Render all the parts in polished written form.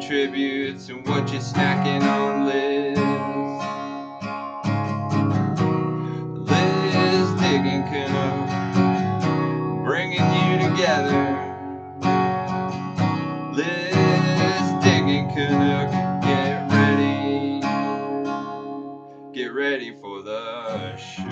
tributes and what you're snacking on, Liz. Liz digging canoe, bringing you together. Liz digging canoe, get ready for the show.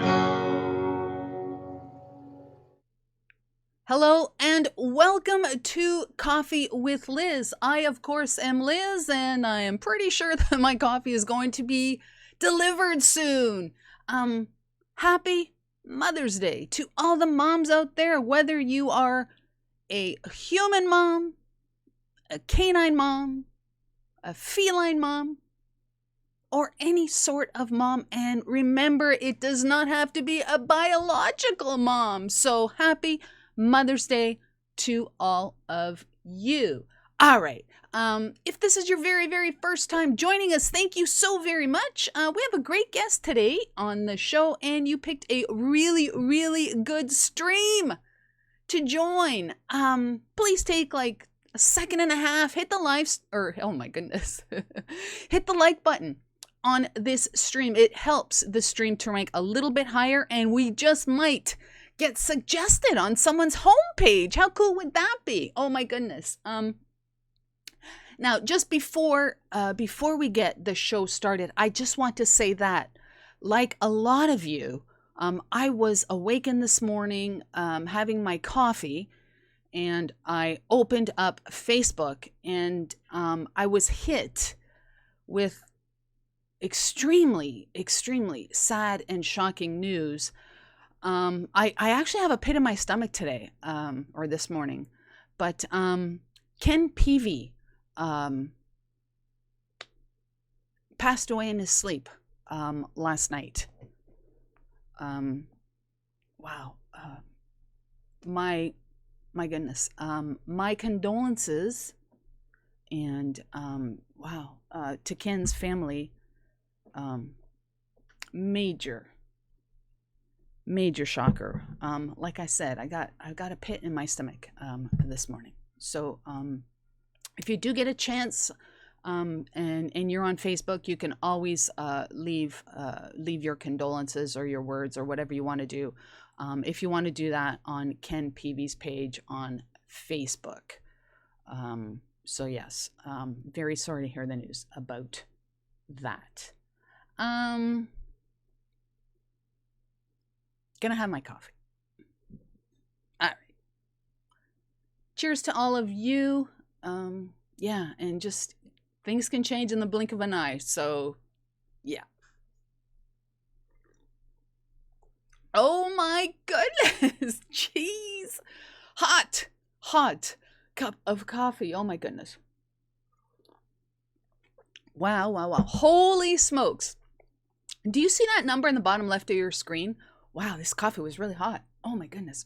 Hello and welcome to Coffee with Liz. I, of course, am Liz, and I am pretty sure that my coffee is going to be delivered soon. Happy Mother's Day to all the moms out there, whether you are a human mom, a canine mom, a feline mom, or any sort of mom. And remember, it does not have to be a biological mom. So happy Mother's Day to all of you. All right. If this is your very, very first time joining us, thank you so very much. We have a great guest today on the show, and you picked a really, really good stream to join. Please take like a second and a half, hit the hit the like button on this stream. It helps the stream to rank a little bit higher, and we just might get suggested on someone's homepage. How cool would that be? Oh my goodness. Now, just before we get the show started, I just want to say that, like a lot of you, I was awakened this morning, having my coffee, and I opened up Facebook, and I was hit with extremely, extremely sad and shocking news. I actually have a pit in my stomach today, or this morning, but 𝗘𝗫𝗖𝗓𝗪𝗧𝗔𝗟𝗓 passed away in his sleep last night. Wow. My goodness. My condolences, and wow, to Ken's family. Major shocker. Like I said, I got a pit in my stomach this morning. So if you do get a chance, and you're on Facebook, you can always leave your condolences or your words or whatever you want to do. If you want to do that on 𝗘𝗫𝗖𝗓𝗪's page on Facebook. So yes, very sorry to hear the news about that. Gonna have my coffee. All right. Cheers to all of you. Yeah, and just things can change in the blink of an eye. So, yeah. Oh my goodness. Jeez. Hot cup of coffee. Oh my goodness. Wow. Holy smokes. Do you see that number in the bottom left of your screen? Wow, this coffee was really hot. Oh my goodness.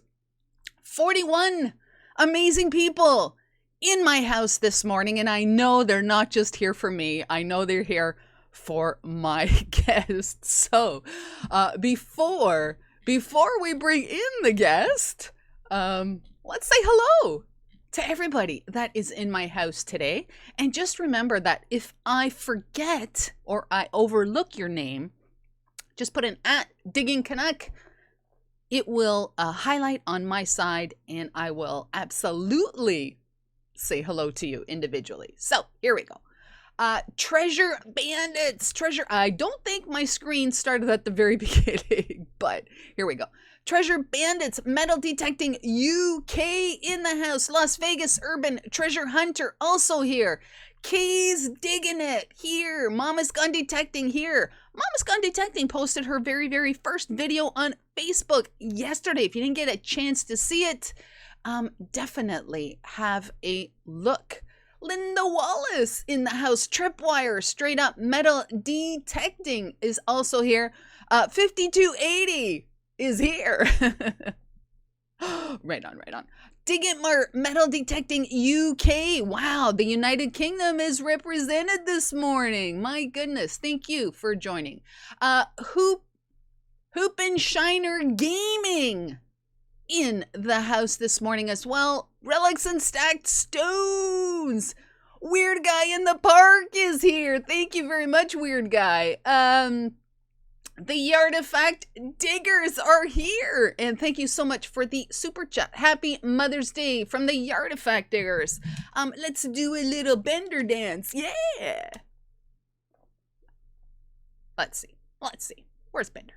41 amazing people in my house this morning, and I know they're not just here for me. I know they're here for my guests. So before we bring in the guest, let's say hello to everybody that is in my house today. And just remember that if I forget or I overlook your name, just put an @DiggingCanuck. It will highlight on my side, and I will absolutely say hello to you individually. So here we go. Treasure Bandits. I don't think my screen started at the very beginning, but here we go. Treasure Bandits, Metal Detecting UK in the house. Las Vegas Urban Treasure Hunter also here. Kay's Digging It here. Mama's Gun Detecting here. Mama's Gun Detecting posted her very, very first video on Facebook yesterday. If you didn't get a chance to see it, definitely have a look. Linda Wallace in the house. Tripwire, Straight Up Metal Detecting is also here. 5280 is here. Right on. Dig It More, Metal Detecting UK. Wow, the United Kingdom is represented this morning. My goodness, thank you for joining. Hoop and Shiner Gaming in the house this morning as well. Relics and Stacked Stones. Weird Guy in the Park is here. Thank you very much, Weird Guy. The Yartifact Diggers are here. And thank you so much for the super chat. Happy Mother's Day from the Yartifact Diggers. Let's do a little bender dance. Yeah. Let's see. Where's Bender?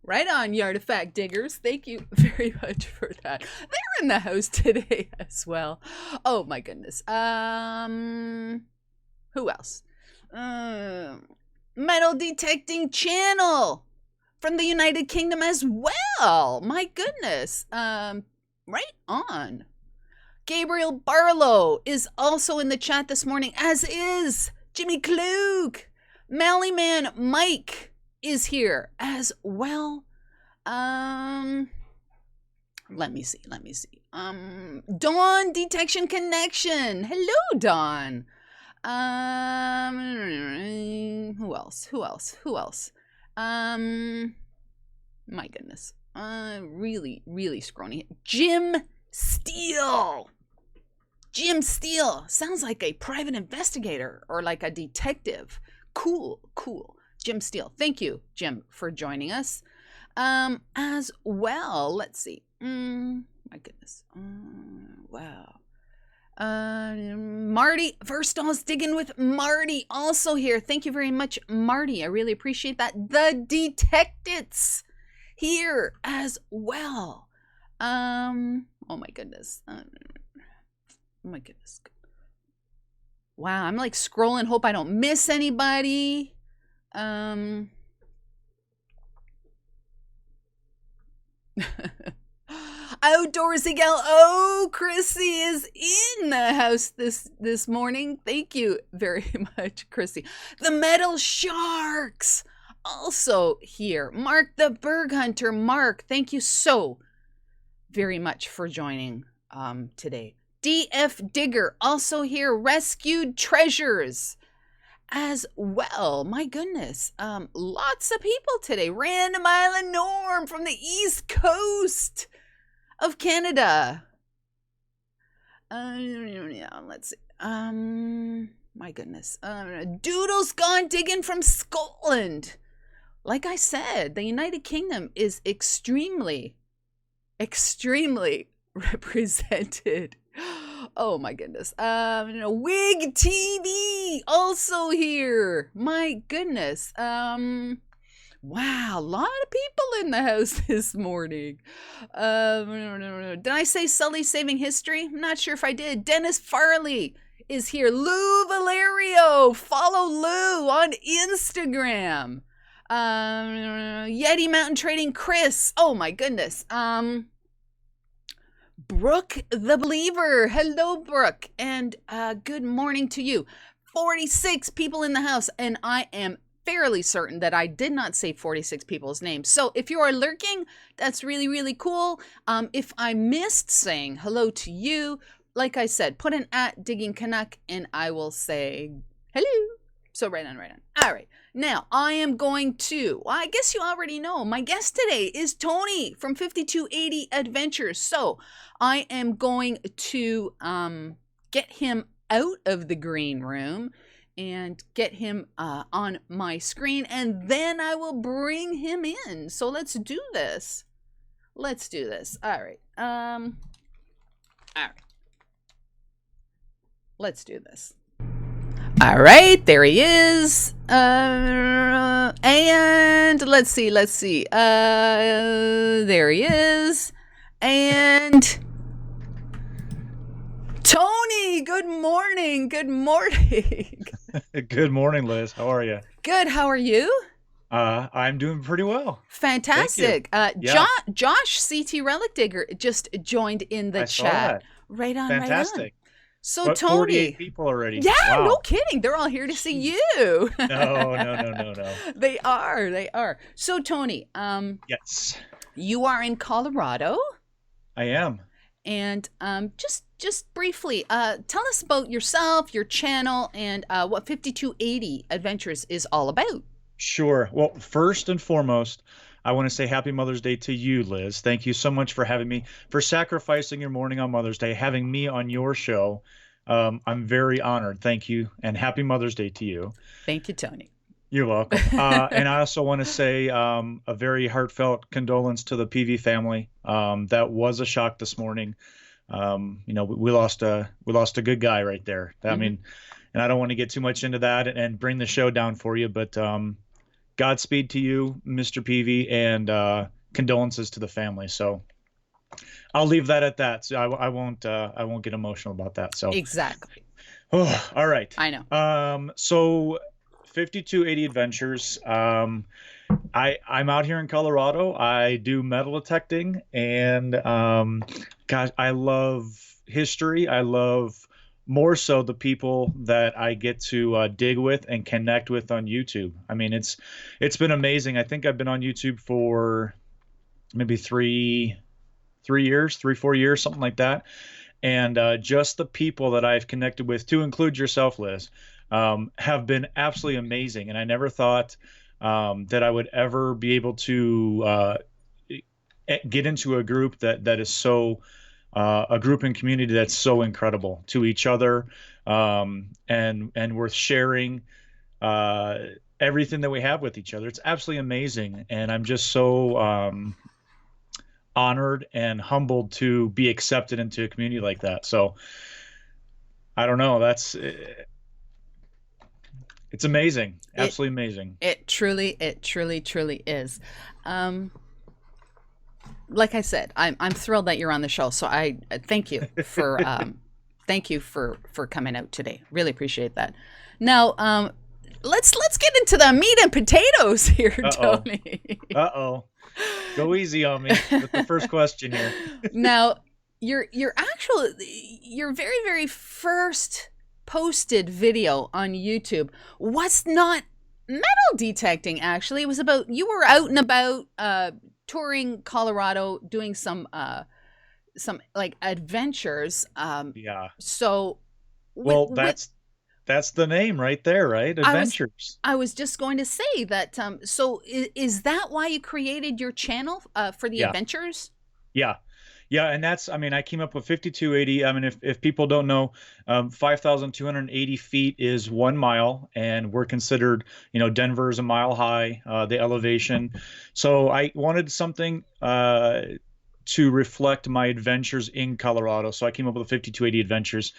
Right on, Yartifact Diggers. Thank you very much for that. They're in the house today as well. Oh my goodness. Who else? Metal Detecting Channel from the United Kingdom as well. My goodness. Right on. Gabriel Barlow is also in the chat this morning, as is Jimmy Klug. Mallyman Mike is here as well. Let me see. Dawn Detection Connection. Hello, Dawn. Who else? My goodness. Really scrawny. Jim Steele. Sounds like a private investigator or like a detective. Cool. Jim Steele. Thank you, Jim, for joining us. As well, let's see. My goodness. Wow. Marty Verstall's Digging with Marty also here. Thank you very much, Marty. I really appreciate that. The Detectives here as well. Oh my goodness. Wow, I'm like scrolling, hope I don't miss anybody. Outdoorsy Gal. Oh, Chrissy is in the house this morning. Thank you very much, Chrissy. The Metal Sharks also here. Mark the Berg Hunter. Mark, thank you so very much for joining today. DF Digger also here. Rescued Treasures as well. My goodness. Lots of people today. Random Island Norm from the East Coast of Canada. Let's see. My goodness. Doodle's Gone Digging from Scotland. Like I said, the United Kingdom is extremely represented. Oh my goodness. Wig TV also here. My goodness. Wow, a lot of people in the house this morning. Did I say Sully Saving History? I'm not sure if I did. Dennis Farley is here. Lou Valerio. Follow Lou on Instagram. Yeti Mountain Trading Chris. Oh my goodness. Brooke the Believer. Hello, Brooke. And good morning to you. 46 people in the house, and I am fairly certain that I did not say 46 people's names. So if you are lurking, that's really cool. If I missed saying hello to you, like I said, put an @Digging Canuck and I will say hello. So right on. All right. Now I am going to, well, I guess you already know, my guest today is Tony from 5280 Adventures. So I am going to get him out of the green room and get him on my screen, and then I will bring him in. So let's do this. All right. Let's do this. All right, there he is. And let's see. There he is. And Tony, good morning. Good morning, Liz. How are you? Good. How are you? I'm doing pretty well. Fantastic. Yeah. Josh CT Relic Digger just joined in the chat. Saw that. Right on. Fantastic. So But Tony, 48 people already. yeah, Wow. no kidding. They're all here to see you. No. They are. So Tony, Yes, you are in Colorado, I am. and just just briefly, tell us about yourself, your channel, and what 5280 Adventures is all about. Sure. Well, first and foremost, I want to say Happy Mother's Day to you, Liz. Thank you so much for having me, for sacrificing your morning on Mother's Day, having me on your show. I'm very honored. Thank you. And Happy Mother's Day to you. Thank you, Tony. You're welcome. And I also want to say a very heartfelt condolence to the PV family. That was a shock this morning. We lost a good guy right there. I mean, and I don't want to get too much into that and bring the show down for you, but Godspeed to you, Mr. PV, and condolences to the family. So I'll leave that at that. So I won't get emotional about that. So exactly. Oh, all right. I know. So 5280 Adventures. I'm out here in Colorado. I do metal detecting, and gosh, I love history. I love more so the people that I get to dig with and connect with on YouTube. I mean, it's been amazing. I think I've been on YouTube for maybe 4 years, something like that. And just the people that I've connected with, to include yourself, Liz, have been absolutely amazing. And I never thought that I would ever be able to get into a group that is so a group and community that's so incredible to each other, and worth sharing everything that we have with each other. It's absolutely amazing, and I'm just so honored and humbled to be accepted into a community like that. So I don't know, it's amazing. Absolutely amazing. It truly is. Like I said, I'm thrilled that you're on the show. So I thank you for coming out today. Really appreciate that. Now, let's get into the meat and potatoes here, Tony. Go easy on me with the first question here. Now, your very, very first posted video on YouTube was not metal detecting. Actually, it was about, you were out and about touring Colorado, doing some like adventures. Yeah. So well, that's the name right there, right? Adventures. I was just going to say that. So is that why you created your channel for the adventures? Yeah. Yeah. And that's, I mean, I came up with 5280. I mean, if people don't know, 5,280 feet is 1 mile, and we're considered, Denver is a mile high, the elevation. So I wanted something to reflect my adventures in Colorado. So I came up with the 5280 Adventures.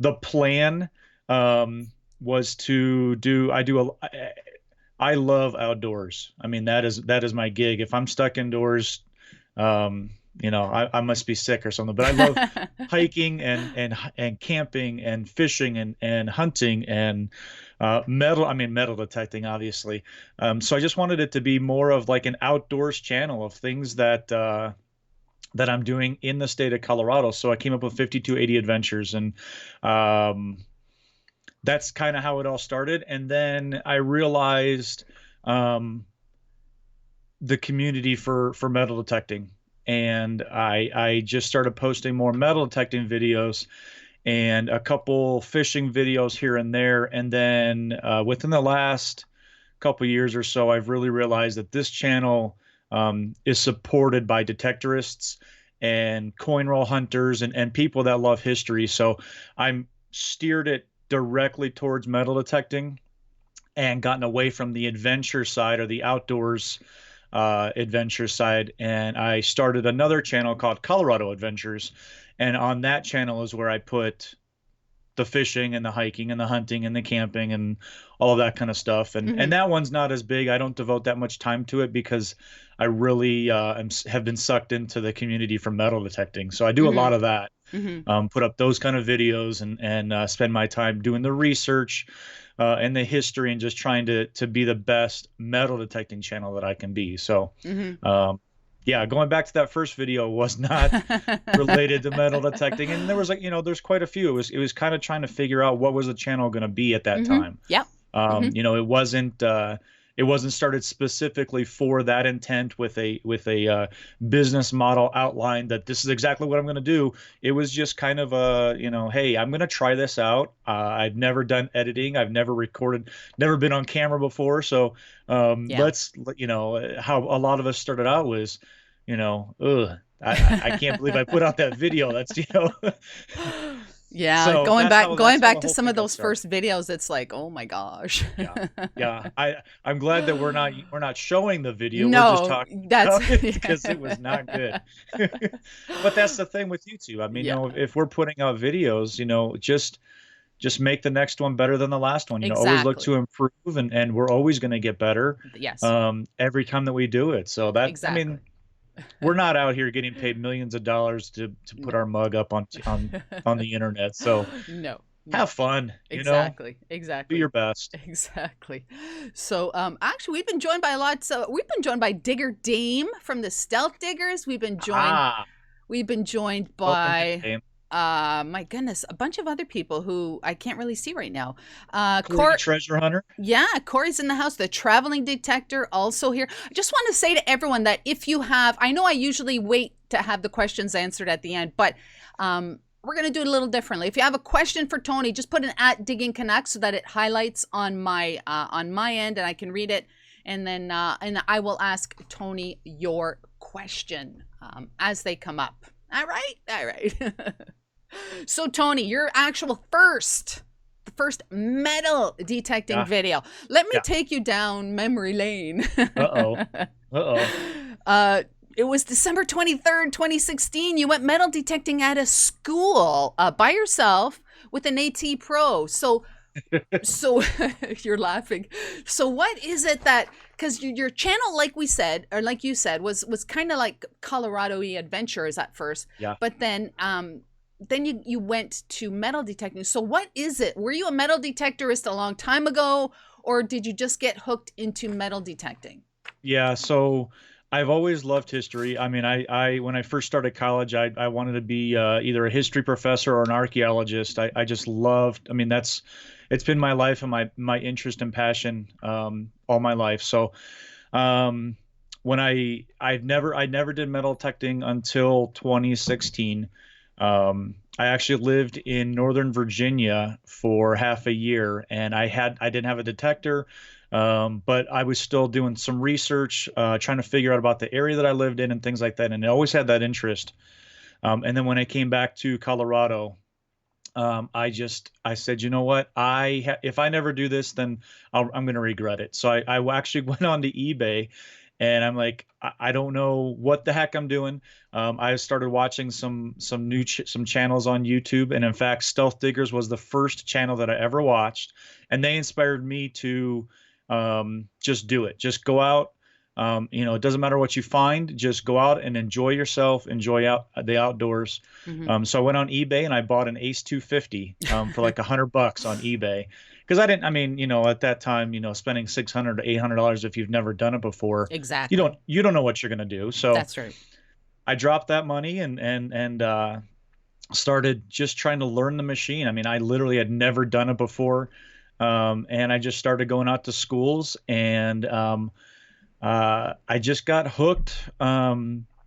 The plan was to do, I love outdoors. I mean, that is my gig. If I'm stuck indoors, I must be sick or something, but I love hiking and camping and fishing and hunting and metal detecting, obviously. So I just wanted it to be more of like an outdoors channel of things that I'm doing in the state of Colorado. So I came up with 5280 Adventures, and that's kind of how it all started. And then I realized the community for metal detecting, and I just started posting more metal detecting videos and a couple fishing videos here and there. And then within the last couple years or so, I've really realized that this channel is supported by detectorists and coin roll hunters and people that love history. So I'm steered it directly towards metal detecting and gotten away from the adventure side or the outdoors adventure side. And I started another channel called Colorado Adventures. And on that channel is where I put the fishing and the hiking and the hunting and the camping and all of that kind of stuff. And that one's not as big. I don't devote that much time to it because I really have been sucked into the community for metal detecting. So I do a lot of that, put up those kind of videos and spend my time doing the research and the history and just trying to be the best metal detecting channel that I can be. So, yeah, going back to that first video was not related to metal detecting. And there was there's quite a few. It was kind of trying to figure out what was the channel going to be at that time. Yeah. It it wasn't started specifically for that intent with a business model outline that this is exactly what I'm going to do. It was just kind of a, hey, I'm going to try this out. I've never done editing. I've never recorded, never been on camera before. So Yeah. let's, how a lot of us started out was, ugh, I can't believe I put out that video. That's, Yeah, so going that's back how- going that's how back the to whole some thing of got those started. first videos, it's like, oh my gosh. Yeah. I'm glad that we're not showing the video. We're just No, talking that's about it because it was not good. But that's the thing with YouTube. I mean, Yeah. if we're putting out videos, just make the next one better than the last one. Always look to Exactly. improve, and we're always going to get better Yes, every time that we do it. So that, I exactly. mean, we're not out here getting paid millions of dollars to put our mug up on the internet. So No. have fun, Exactly. do Exactly. your best. Exactly. So, actually, we've been joined by we've been joined by Digger Dame from the Stealth Diggers. We've been joined Welcome by, in, Dame. my goodness, a bunch of other people who I can't really see right now. Corey, Treasure Hunter. Yeah, Corey's in the house. The traveling detector also here. I just want to say to everyone that if you have, I know I usually wait to have the questions answered at the end, but we're going to do it a little differently. If you have a question for Tony, just put an @DiggingCanuck so that it highlights on my end and I can read it. And then and I will ask Tony your question as they come up. All right? All right. So, Tony, your actual the first metal detecting video. Let me take you down memory lane. It was December 23rd, 2016. You went metal detecting at a school by yourself with an AT Pro. So you're laughing. So what is it that, because your channel, like we said, or like you said, was kind of like Colorado-y adventures at first. Yeah. But then you went to metal detecting. So what is it? Were you a metal detectorist a long time ago, or did you just get hooked into metal detecting? Yeah, so I've always loved history. I mean, I when I first started college, I wanted to be either a history professor or an archaeologist. I just loved. I mean, it's been my life and my interest and passion all my life. So when I never did metal detecting until 2016. I actually lived in Northern Virginia for half a year, and I didn't have a detector. But I was still doing some research, trying to figure out about the area that I lived in and things like that. And I always had that interest. And then when I came back to Colorado, I said, you know what? If I never do this, then I'm going to regret it. So I actually went on to eBay, and I'm like, I don't know what the heck I'm doing. I started watching some channels on YouTube, and in fact, Stealth Diggers was the first channel that I ever watched, and they inspired me to just do it. Just go out. It doesn't matter what you find. Just go out and enjoy yourself. Enjoy the outdoors. Mm-hmm. So I went on eBay and I bought an Ace 250 for like $100 on eBay. Because at that time, spending $600 to $800 if you've never done it before, Exactly. you don't know what you're gonna do. So that's right. I dropped that money and started just trying to learn the machine. I mean, I literally had never done it before, and I just started going out to schools, and I just got hooked.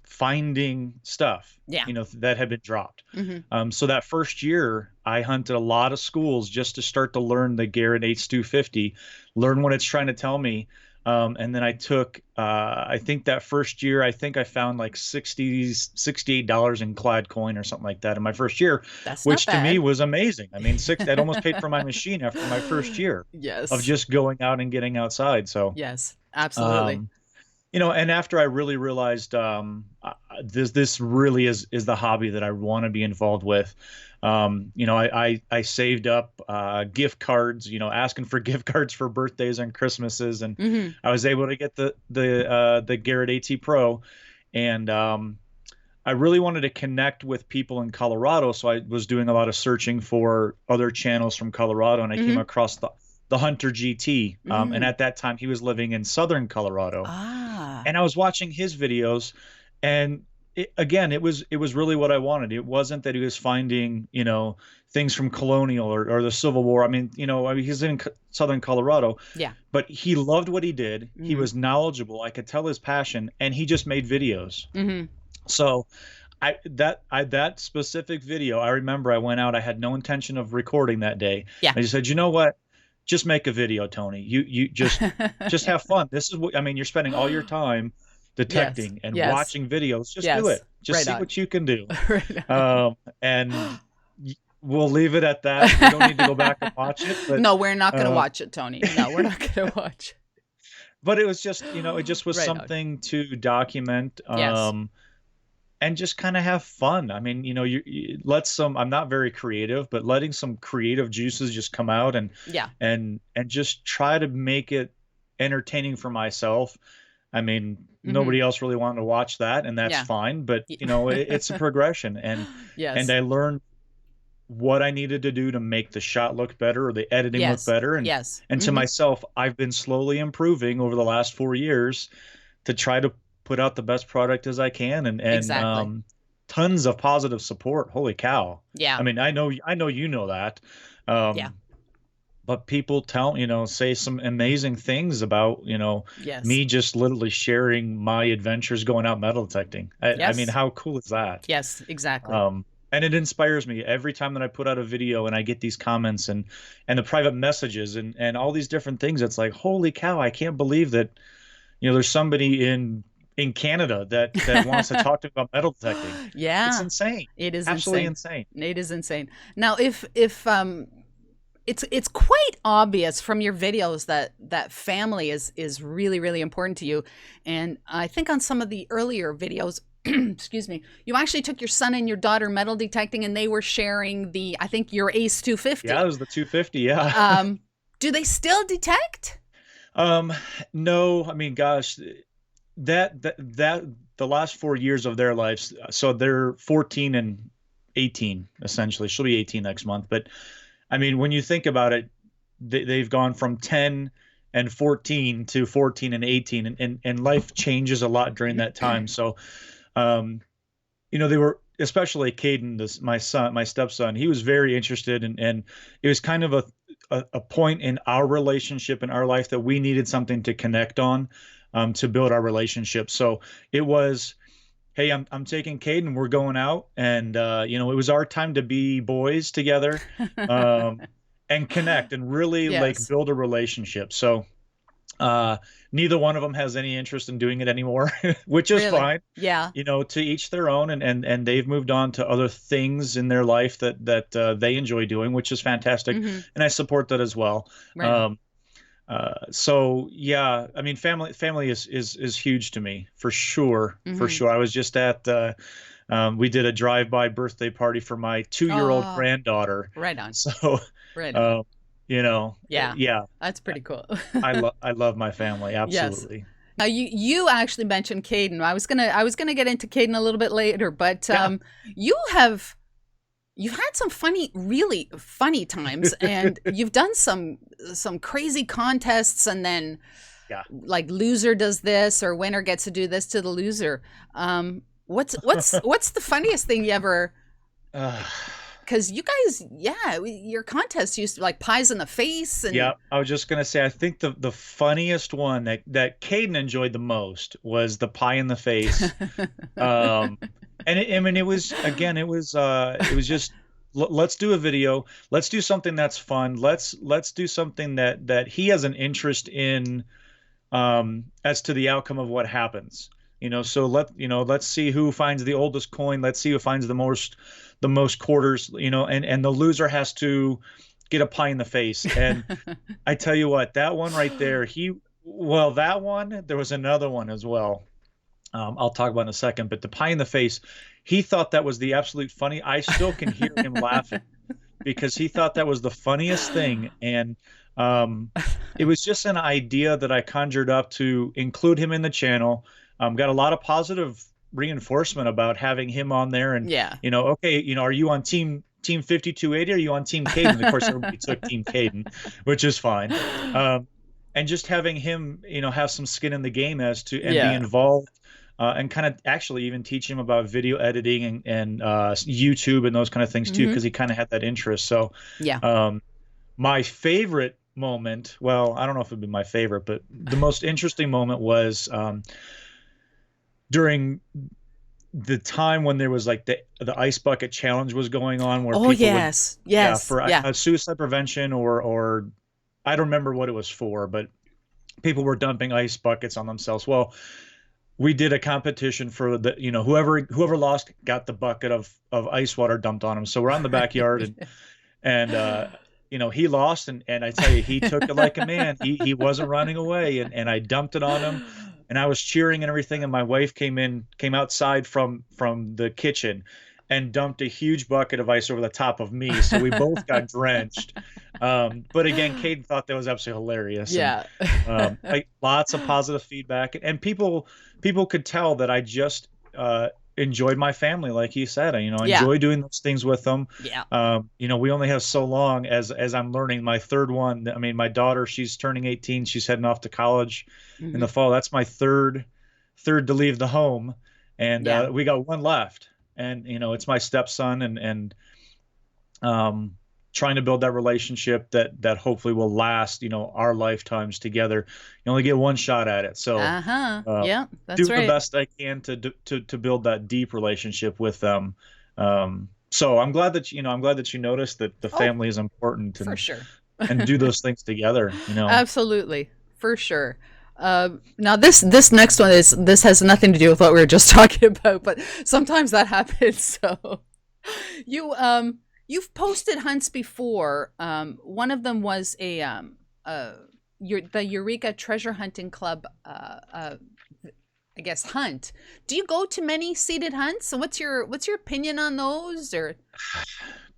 Finding stuff, that had been dropped. Mm-hmm. So that first year, I hunted a lot of schools just to start to learn the Garrett Apex 250, learn what it's trying to tell me. And then I took, I think that first year, I think I found like $68 in Clad coin or something like that in my first year, which to me was amazing. I mean, I'd almost paid for my machine after my first year of just going out and getting outside. So yes, absolutely. And after I really realized this really is the hobby that I want to be involved with, I saved up gift cards, asking for gift cards for birthdays and Christmases, and mm-hmm. I was able to get the Garrett AT Pro, and I really wanted to connect with people in Colorado, so I was doing a lot of searching for other channels from Colorado, and I came across the Hunter GT, and at that time he was living in southern Colorado. And I was watching his videos, and again, it was really what I wanted. It wasn't that he was finding, things from colonial or the Civil War. I mean, he's in Southern Colorado, Yeah. but he loved what he did. He Mhm. was knowledgeable. I could tell his passion, and he just made videos. Mhm. So that specific video, I remember I went out, I had no intention of recording that day. Yeah. I just said, you know what? Just make a video, Tony. You just have fun. This is what I mean, you're spending all your time detecting and Yes. watching videos. Just Yes. do it. Just Right see on. what you can do. Right on. And we'll leave it at that. We don't need to go back and watch it. But, No, we're not going to watch it, Tony. No, we're not going to watch. But it was just, it just was Right on. something to document. Yes. And just kind of have fun. I mean, you let some, I'm not very creative, but letting some creative juices just come out and Yeah. and just try to make it entertaining for myself. I mean, nobody else really wanted to watch that, and that's Yeah. fine, but it's a progression, and Yes. and I learned what I needed to do to make the shot look better or the editing Yes. look better. And Yes. and to myself, I've been slowly improving over the last 4 years to try to put out the best product as I can, and Exactly. tons of positive support. Holy cow. Yeah. I mean, I know you know that. Yeah. But people say some amazing things about, Yes. me just literally sharing my adventures going out metal detecting. I Yes. mean, how cool is that? Yes, exactly. And it inspires me every time that I put out a video and I get these comments and the private messages and all these different things. It's like, holy cow, I can't believe that, there's somebody in Canada that wants to talk to me about metal detecting. Yeah. It's insane. It is Absolutely insane. insane. It is insane. Now, if it's quite obvious from your videos that family is really, really important to you. And I think on some of the earlier videos, excuse me, you actually took your son and your daughter metal detecting, and they were sharing I think your Ace 250. Yeah, it was the 250. Yeah. Do they still detect? No, I mean, gosh, that the last 4 years of their lives, so they're 14 and 18, essentially. She'll be 18 next month. But I mean, when you think about it, they've gone from 10 and 14 to 14 and 18, and life changes a lot during that time. So, they were, especially Caden, my son, my stepson, he was very interested, and it was kind of a point in our relationship in our life that we needed something to connect on, to build our relationship. So it was, hey, I'm taking Caden, we're going out, and it was our time to be boys together, and connect and really like Yes. build a relationship. So neither one of them has any interest in doing it anymore, which is Really? fine. Yeah. To each their own, and they've moved on to other things in their life that they enjoy doing, which is fantastic. Mhm. And I support that as well. Right. So yeah, I mean, family is huge to me, for sure. For Mhm. sure. I was just at, we did a drive-by birthday party for my 2-year-old Oh. granddaughter. Right on. So, Right on. Yeah. yeah, That's pretty cool. I love my family. Absolutely. Now you actually mentioned Caden. I was gonna get into Caden a little bit later, but Yeah. you've had some really funny times, and you've done some crazy contests, and then Yeah. like loser does this or winner gets to do this to the loser. What's the funniest thing you ever? Because you guys, your contests used to like pies in the face, and Yeah, I was just gonna say, I think the funniest one that Caden enjoyed the most was the pie in the face. And I mean, it was just, let's do a video, let's do something that's fun, let's do something that he has an interest in, as to the outcome of what happens. So let's see who finds the oldest coin, let's see who finds the most quarters, and the loser has to get a pie in the face. And I tell you what, that one right there, that one, there was another one as well. I'll talk about in a second, but the pie in the face, he thought that was the absolute funny. I still can hear him laughing because he thought that was the funniest thing. And it was just an idea that I conjured up to include him in the channel. Got a lot of positive reinforcement about having him on there. And, yeah, okay, are you on team 5280? Or are you on team Caden? Of course, everybody took team Caden, which is fine. And just having him, have some skin in the game and be involved, and kind of actually even teach him about video editing and YouTube and those kind of things too, because he kind of had that interest. So Yeah. my favorite moment, well, I don't know if it'd be my favorite, but the most interesting moment was during the time when there was like the ice bucket challenge was going on, where Oh, people yes. would, Yes. for Yeah. suicide prevention, or I don't remember what it was for, but people were dumping ice buckets on themselves. Well, we did a competition for the, whoever lost got the bucket of ice water dumped on him. So we're out in the backyard, and he lost, and I tell you, he took it like a man. He wasn't running away, and I dumped it on him, and I was cheering and everything. And my wife came outside from the kitchen and dumped a huge bucket of ice over the top of me. So we both got drenched. But again, Caden thought that was absolutely hilarious. Yeah. And, lots of positive feedback, and people could tell that I just enjoyed my family, like you said. Enjoy doing those things with them. Yeah. We only have so long, as I'm learning. My third one, I mean, my daughter, she's turning 18. She's heading off to college in the fall. That's my third to leave the home, and we got one left. And it's my stepson, and trying to build that relationship that hopefully will last, our lifetimes together. You only get one shot at it. So yeah, that's do the best I can to build that deep relationship with them. So I'm glad that you noticed that the family is important, and, for sure. and do those things together. Absolutely, for sure. Now this next one this has nothing to do with what we were just talking about, but sometimes that happens. So you've posted hunts before. One of them was the Eureka Treasure Hunting Club, I guess, hunt. Do you go to many seated hunts? And what's your opinion on those? Or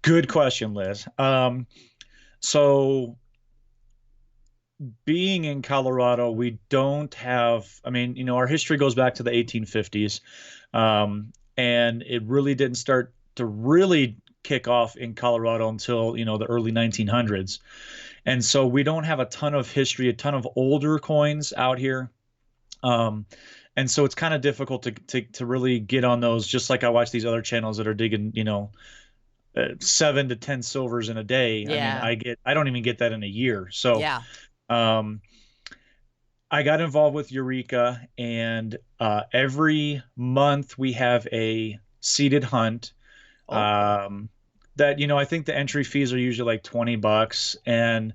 good question, Liz. So being in Colorado, we don't have, our history goes back to the 1850s. And it really didn't start to really kick off in Colorado until, the early 1900s. And so we don't have a ton of history, a ton of older coins out here. And so it's kind of difficult to really get on those, just like I watch these other channels that are digging, 7 to 10 silvers in a day. Yeah. I don't even get that in a year. So yeah. I got involved with Eureka, and every month we have a seated hunt. That I think the entry fees are usually like $20, and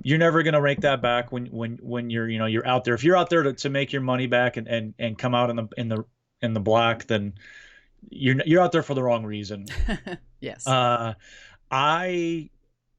you're never going to rake that back when you're out there. If you're out there to make your money back and come out in the black, then you're out there for the wrong reason. Yes. I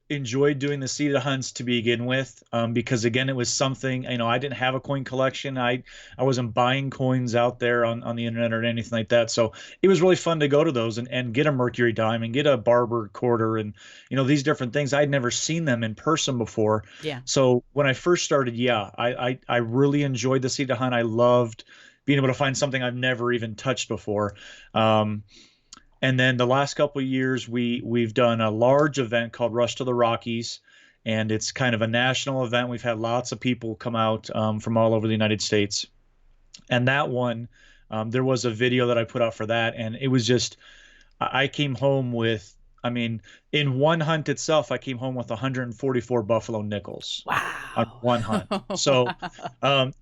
enjoyed doing the seated hunts to begin with, because again, it was something, I didn't have a coin collection. I wasn't buying coins out there on the internet or anything like that. So it was really fun to go to those and get a Mercury dime and get a Barber quarter, and these different things. I'd never seen them in person before. Yeah. So when I first started, I really enjoyed the seated hunt. I loved being able to find something I've never even touched before. And then the last couple of years, we've done a large event called Rush to the Rockies, and it's kind of a national event. We've had lots of people come out from all over the United States. And that one, there was a video that I put out for that, and it was just, I came home with, in one hunt itself, I came home with 144 buffalo nickels. Wow. On one hunt. So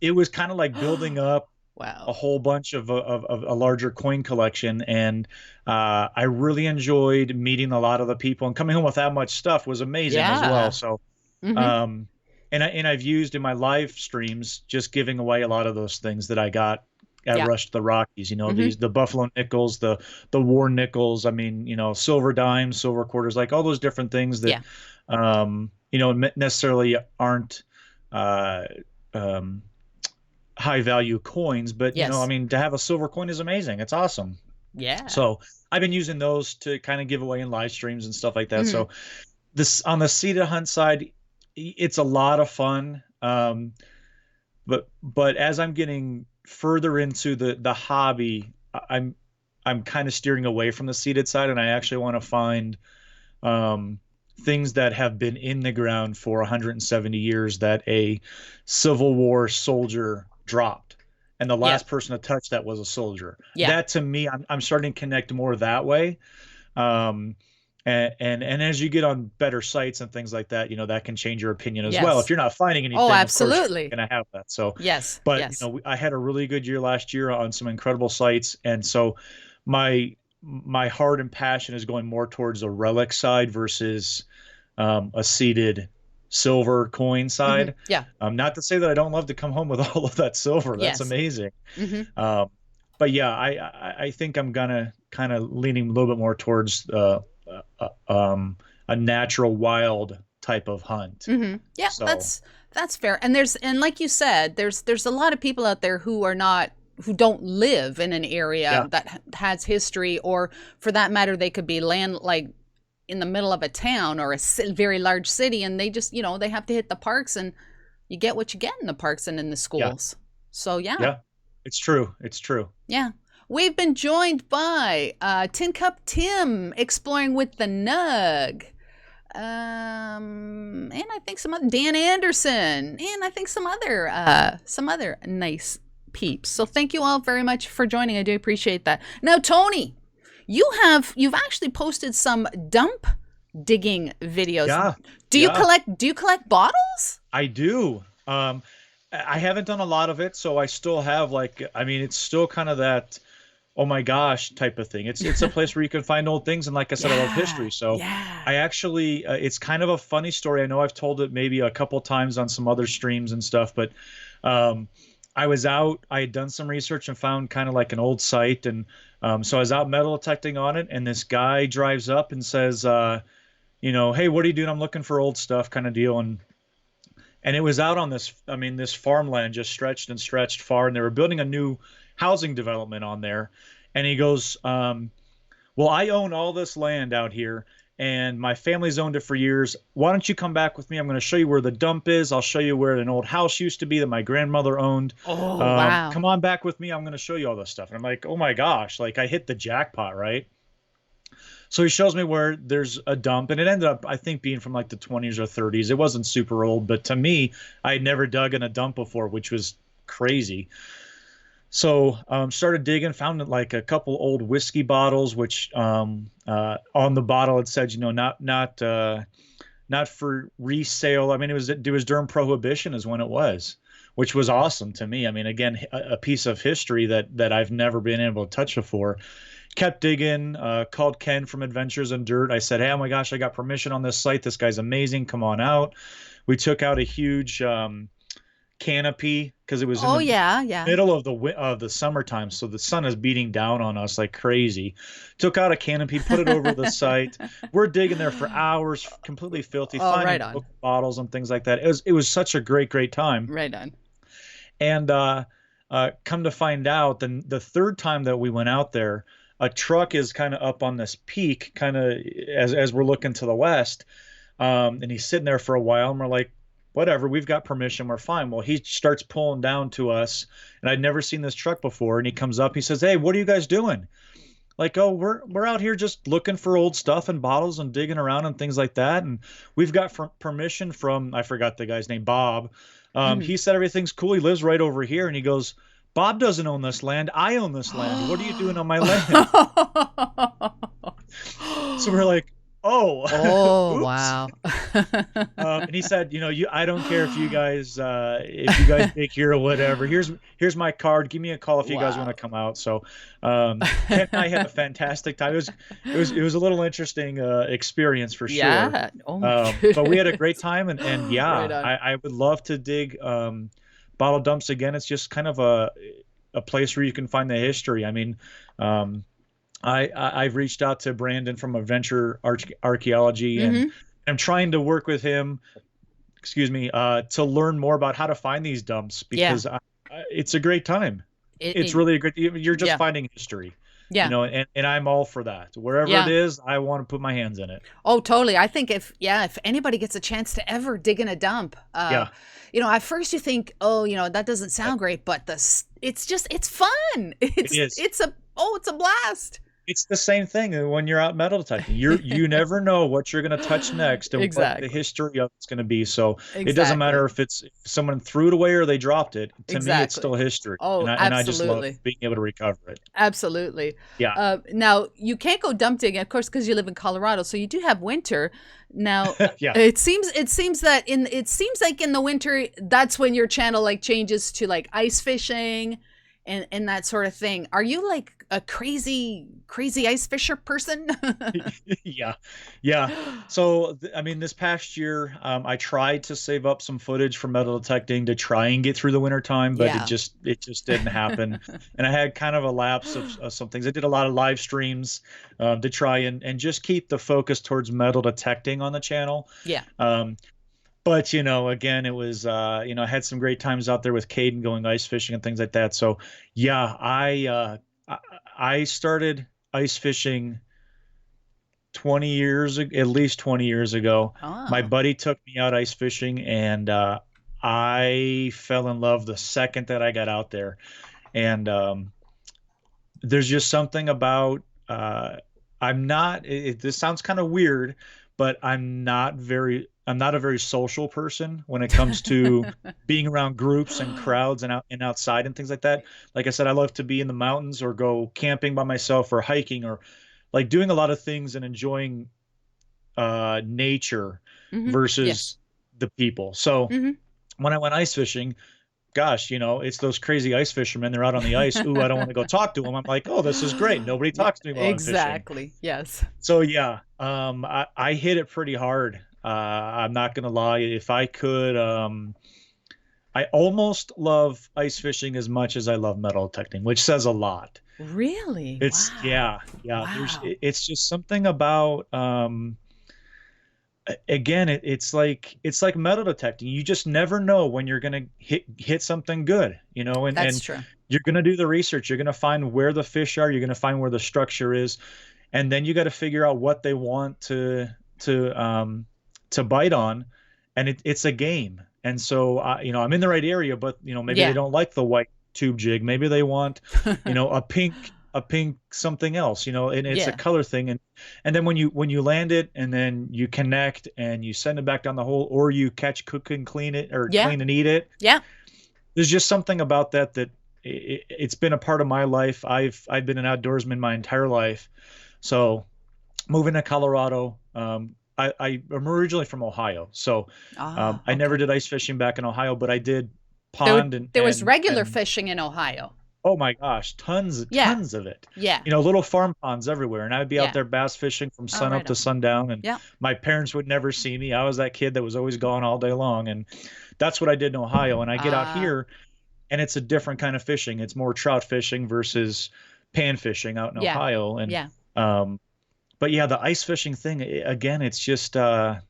it was kind of like building up wow. a whole bunch of a larger coin collection, and I really enjoyed meeting a lot of the people, and coming home with that much stuff was amazing as well. So, and I've used in my live streams, just giving away a lot of those things that I got at Rush to the Rockies. The buffalo nickels, the war nickels. Silver dimes, silver quarters, like all those different things that necessarily aren't high value coins, but to have a silver coin is amazing. It's awesome. Yeah. So I've been using those to kind of give away in live streams and stuff like that. So this, on the seated hunt side, it's a lot of fun. But as I'm getting further into the hobby, I'm kind of steering away from the seated side, and I actually want to find things that have been in the ground for 170 years that a Civil War soldier dropped. and the last person to touch that was a soldier. Yeah. That to me, I'm starting to connect more that way. And as you get on better sites and things like that, that can change your opinion as well. If you're not finding anything, oh, of absolutely, course you're going to have that. So yes, but yes. I had a really good year last year on some incredible sites, and so my heart and passion is going more towards a relic side versus a seeded silver coin side. Yeah. Not to say that I don't love to come home with all of that silver. That's amazing. But yeah, I think I'm gonna kind of leaning a little bit more towards a natural wild type of hunt. Yeah, so that's fair. And like you said, there's a lot of people out there who don't live in an area that has history, or for that matter, they could be like in the middle of a town or a very large city, and they just, they have to hit the parks, and you get what you get in the parks and in the schools. So yeah, it's true. It's true. Yeah. We've been joined by Tin Cup Tim, exploring with the Nug. And I think some other Dan Anderson, and I think some other nice peeps. So thank you all very much for joining. I do appreciate that. Now, Tony, you've actually posted some dump digging videos. Yeah. Do you collect bottles? I do. I haven't done a lot of it, so I still have it's still kind of that oh my gosh type of thing. It's a place where you can find old things, and like I said, I love history. So I actually it's kind of a funny story. I know I've told it maybe a couple times on some other streams and stuff, but I was out, I had done some research and found kind of like an old site, and so I was out metal detecting on it, and this guy drives up and says, hey, what are you doing? I'm looking for old stuff, kind of deal. And it was out on this farmland just stretched and stretched far, and they were building a new housing development on there. And he goes, well, I own all this land out here, and my family's owned it for years. Why don't you come back with me? I'm going to show you where the dump is. I'll show you where an old house used to be that my grandmother owned. Oh, wow. Come on back with me. I'm going to show you all this stuff. And I'm like, oh my gosh, like I hit the jackpot, right? So he shows me where there's a dump, and it ended up, I think, being from like the 20s or 30s. It wasn't super old, but to me, I had never dug in a dump before, which was crazy. So started digging, found like a couple old whiskey bottles, which on the bottle it said, not for resale. I mean, it was during Prohibition is when it was, which was awesome to me. I mean, again, a piece of history that I've never been able to touch before. Kept digging, called Ken from Adventures in Dirt. I said, hey, oh my gosh, I got permission on this site. This guy's amazing. Come on out. We took out a huge canopy because it was in the middle of the summertime, so the sun is beating down on us like crazy. Took out a canopy, put it over the site. We're digging there for hours, completely filthy, finding bottles and things like that. It was such a great time. Right on. And come to find out, then the third time that we went out there, a truck is kind of up on this peak, kind of as we're looking to the west, and he's sitting there for a while, and we're like, whatever, we've got permission, we're fine. Well, he starts pulling down to us, and I'd never seen this truck before, and he comes up, he says, hey, what are you guys doing? Like, oh, we're out here just looking for old stuff and bottles and digging around and things like that, and we've got permission from, I forgot the guy's name, Bob. He said everything's cool, he lives right over here, and he goes, Bob doesn't own this land, I own this land. What are you doing on my land? So we're like, oh, wow. And he said, I don't care if you guys dig here or whatever. Here's my card. Give me a call if you guys want to come out. So Ken and I had a fantastic time. It was a little interesting experience for sure. Yeah. But we had a great time, and Right I would love to dig bottle dumps again. It's just kind of a place where you can find the history. I mean, I've reached out to Brandon from Adventure Archaeology, and I'm trying to work with him, to learn more about how to find these dumps, because it's a great time. It's really a great, you're just finding history. Yeah. And I'm all for that. Wherever it is, I want to put my hands in it. Oh, totally. I think if anybody gets a chance to ever dig in a dump, at first you think, that doesn't sound great, but it's fun. It's a blast. It's the same thing when you're out metal detecting. You never know what you're going to touch next and what the Exactly. history of it's going to be. So it doesn't matter Exactly. if someone threw it away or they dropped it. To me, it's still Exactly. history, Oh, and I just love absolutely. being able to recover it. Absolutely. Yeah, Now you can't go dump digging, of course, because you live in Colorado, so you do have winter. Now, yeah. it seems like in the winter that's when your channel like changes to like ice fishing and that sort of thing. Are you like a crazy ice fisher person? Yeah, yeah. So I mean, this past year, I tried to save up some footage for metal detecting to try and get through the winter time, but Yeah. it just didn't happen. And I had kind of a lapse of some things. I did a lot of live streams to try and just keep the focus towards metal detecting on the channel. Yeah. But again, it was I had some great times out there with Caden going ice fishing and things like that. So yeah, I started ice fishing 20 years, at least 20 years ago. My Oh, buddy took me out ice fishing, and I fell in love the second that I got out there. And there's just something about I'm not. This sounds kind of weird, but I'm not a very social person when it comes to being around groups and crowds and outside and things like that. Like I said, I love to be in the mountains or go camping by myself or hiking or like doing a lot of things and enjoying nature mm-hmm. Yes. versus the people. So Mm-hmm. when I went ice fishing, gosh, it's those crazy ice fishermen. They're out on the ice. Ooh, I don't want to go talk to them. I'm like, oh, this is great. Nobody Yeah, talks to me while I'm fishing. exactly. Yes. So yeah, I hit it pretty hard. I'm not gonna lie. If I could, I almost love ice fishing as much as I love metal detecting, which says a lot. Really? It's Wow. yeah, yeah. Wow. It's just something about again, it's like metal detecting. You just never know when you're gonna hit something good, That's and true. you're gonna do the research. You're gonna find where the fish are. You're gonna find where the structure is, and then you got to figure out what they want to bite on, and it's a game. And so I'm in the right area, but maybe they Yeah. don't like the white tube jig. Maybe they want a pink something else, and it's a Yeah. color thing. And then when you land it and then you connect and you send it back down the hole, or you catch, cook, and clean it, or Yeah. clean and eat it, Yeah. there's just something about that it's been a part of my life. I've been an outdoorsman my entire life. So moving to Colorado, I'm originally from Ohio, so Ah, I never okay. did ice fishing back in Ohio, but I did pond There was regular and fishing in Ohio. oh my gosh, Yeah. tons of it. Yeah. Little farm ponds everywhere, and I'd be out Yeah. there bass fishing from Oh, sun up right to on. sundown, and Yeah. my parents would never see me. I was that kid that was always gone all day long, and that's what I did in Ohio. And I get out Ah, here, and it's a different kind of fishing. It's more trout fishing versus pan fishing out in yeah. Ohio, and Yeah. um, but yeah, the ice fishing thing again, it's just I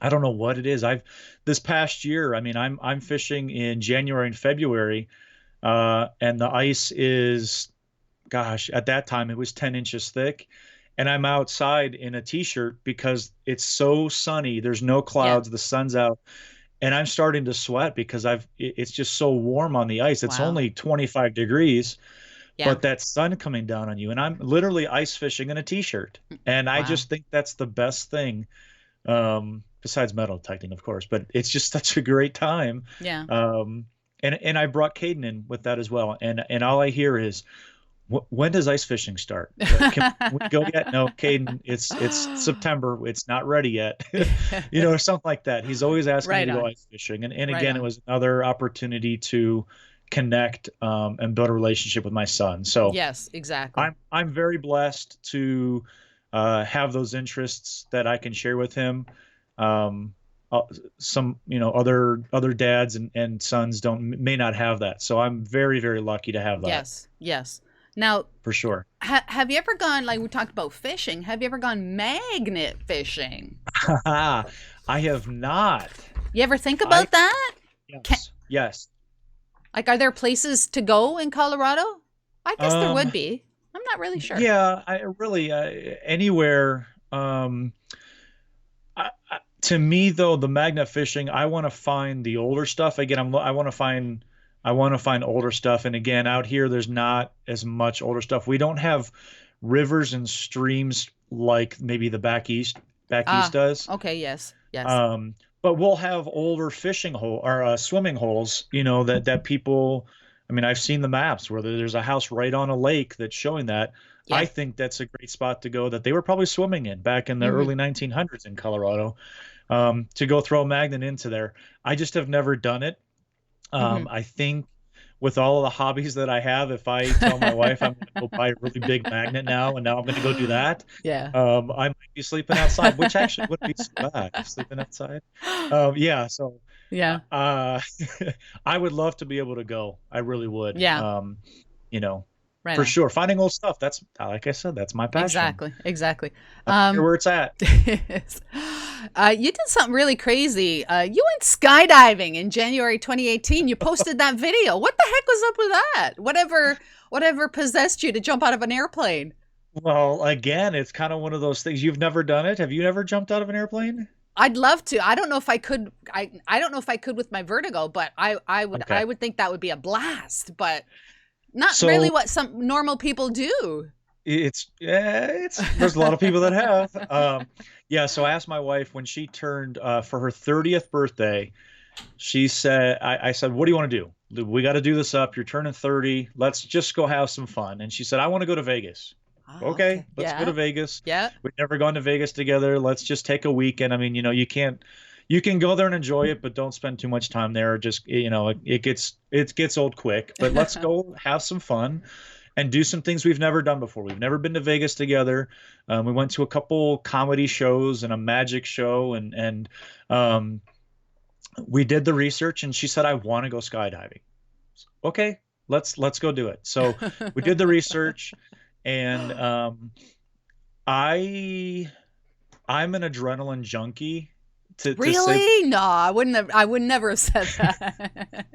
don't know what it is. I've this past year, I mean, I'm fishing in January and February, and the ice is, gosh, at that time it was 10 inches thick, and I'm outside in a t-shirt because it's so sunny. There's no Yeah. clouds, the sun's out, and I'm starting to sweat because it's just so warm on the ice. It's Wow. only 25 degrees, Yeah. but that sun coming down on you, and I'm literally ice fishing in a t-shirt, and I Wow. just think that's the best thing, besides metal detecting, of course. But it's just such a great time. Yeah. And I brought Caden in with that as well, and all I hear is, when does ice fishing start? Can we go yet? No, Caden, it's September. It's not ready yet. Or something like that. He's always asking me Right to go on. ice fishing, and Right again, it on. was another opportunity to connect and build a relationship with my son. So Yes, exactly. I'm very blessed to have those interests that I can share with him. Um, some other dads and sons don't may not have that, so I'm very, very lucky to have that Yes. Yes. Now, for sure. have you ever gone, like we talked about fishing, have you ever gone magnet fishing? I have not. You ever think I about that? Can, yes. like, are there places to go in Colorado? I guess there Um, would be. I'm not really sure. yeah, I really anywhere. To me though, the magnet fishing, I want to find the older stuff. Again, I want to find older stuff. And again, out here, there's not as much older stuff. We don't have rivers and streams like maybe the back east does. Okay, yes. Yes. But we'll have older fishing hole or swimming holes, that people, I mean, I've seen the maps where there's a house right on a lake that's showing that. Yeah. I think that's a great spot to go that they were probably swimming in back in the early 1900s in Colorado, to go throw a magnet into there. I just have never done it. I think with all of the hobbies that I have, if I tell my wife I'm going to go buy a really big magnet now, and now I'm going to go do that, Yeah. I might be sleeping outside, which actually wouldn't be so bad, sleeping outside. Yeah. So Yeah. I would love to be able to go. I really would. Yeah. Right for on. sure. Finding old stuff. That's, like I said, that's my passion. Exactly. Where it's at. You did something really crazy. You went skydiving in January 2018. You posted that video. What the heck was up with that? Whatever possessed you to jump out of an airplane? Well, again, it's kind of one of those things. You've never done it. Have you ever jumped out of an airplane? I'd love to. I don't know if I could. I don't know if I could with my vertigo, but I would. Okay. I would think that would be a blast, but not really what some normal people do. There's a lot of people that have. Yeah, so I asked my wife when she turned for her 30th birthday. She said, I said, what do you want to do? We got to do this up. You're turning 30. Let's just go have some fun. And she said, I want to go to Vegas. Okay, let's go to Vegas. Yeah. We've never gone to Vegas together. Let's just take a weekend. I mean, you can go there and enjoy it, but don't spend too much time there. Just, it gets old quick, but let's go have some fun and do some things we've never done before. We've never been to Vegas together. We went to a couple comedy shows and a magic show, and we did the research, and she said, I want to go skydiving. Okay, let's go do it. So we did the research, and I'm an adrenaline junkie. Really? No, I would never have said that.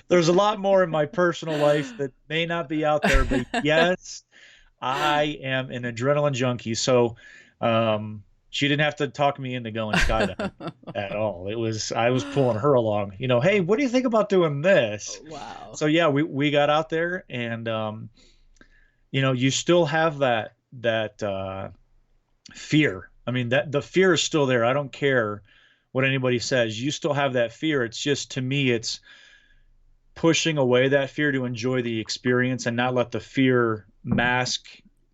There's a lot more in my personal life that may not be out there, but yes, I am an adrenaline junkie. So she didn't have to talk me into going skydiving at all. I was pulling her along. Hey, what do you think about doing this? Oh, wow. So yeah, we got out there, and you still have that fear. I mean, that the fear is still there. I don't care what anybody says. You still have that fear. It's just, to me, it's pushing away that fear to enjoy the experience and not let the fear mask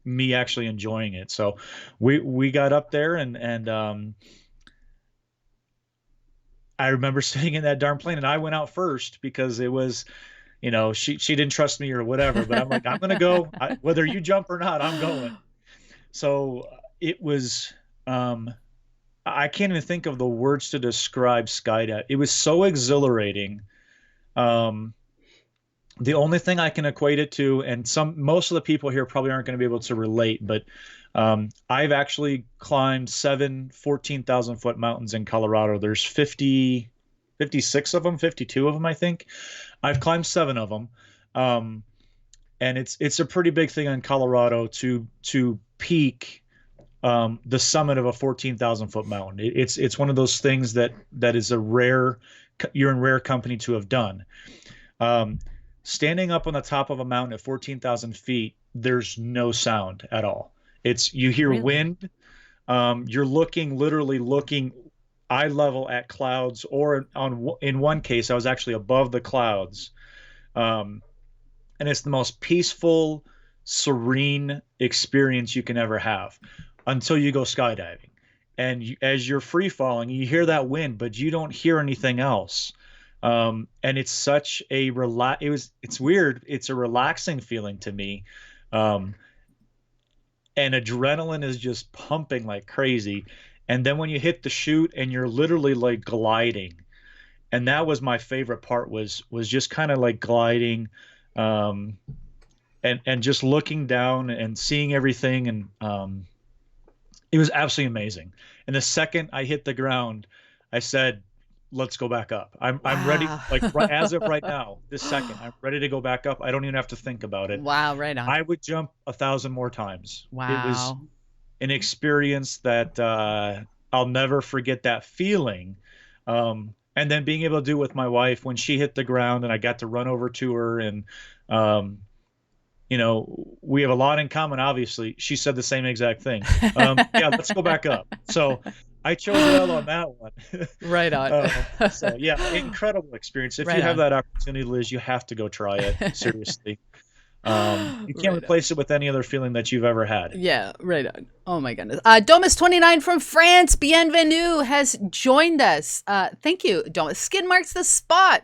me actually enjoying it. So we got up there, and I remember sitting in that darn plane, and I went out first because it was, she didn't trust me or whatever, but I'm like, I'm going to go. Whether you jump or not, I'm going. So it was, I can't even think of the words to describe skydiving. It was so exhilarating. The only thing I can equate it to, and most of the people here probably aren't going to be able to relate, but I've actually climbed 7 14,000-foot mountains in Colorado. There's 56 of them, 52 of them, I think. I've climbed 7 of them. And it's a pretty big thing in Colorado to peak the summit of a 14,000-foot mountain. It's one of those things that is you're in rare company to have done. Standing up on the top of a mountain at 14,000 feet, there's no sound at all. You hear wind. You're literally looking eye level at clouds, or in one case, I was actually above the clouds. And it's the most peaceful, serene experience you can ever have until you go skydiving. And as you're free falling, you hear that wind, but you don't hear anything else. And it's such a it's weird. It's a relaxing feeling to me. And adrenaline is just pumping like crazy. And then when you hit the chute and you're literally like gliding, and that was my favorite part, was just kind of like gliding, and just looking down and seeing everything. And, it was absolutely amazing. And the second I hit the ground, I said, let's go back up. I'm ready. Like as of right now, this second, I'm ready to go back up. I don't even have to think about it. Wow. Right on. I would jump 1,000 more times. Wow. It was an experience that, I'll never forget that feeling. And then being able to do it with my wife when she hit the ground, and I got to run over to her, and you know, we have a lot in common. Obviously, she said the same exact thing. Yeah, let's go back up. So I chose well on that one. Right on. So yeah, incredible experience. If Right you have on. that opportunity, Liz, you have to go try it. Seriously. You can't Right on. replace it with any other feeling that you've ever had. Yeah, right on. Oh my goodness. Domus29 from France, bienvenue, has joined us. Thank you, Domus. Skid marks the spot,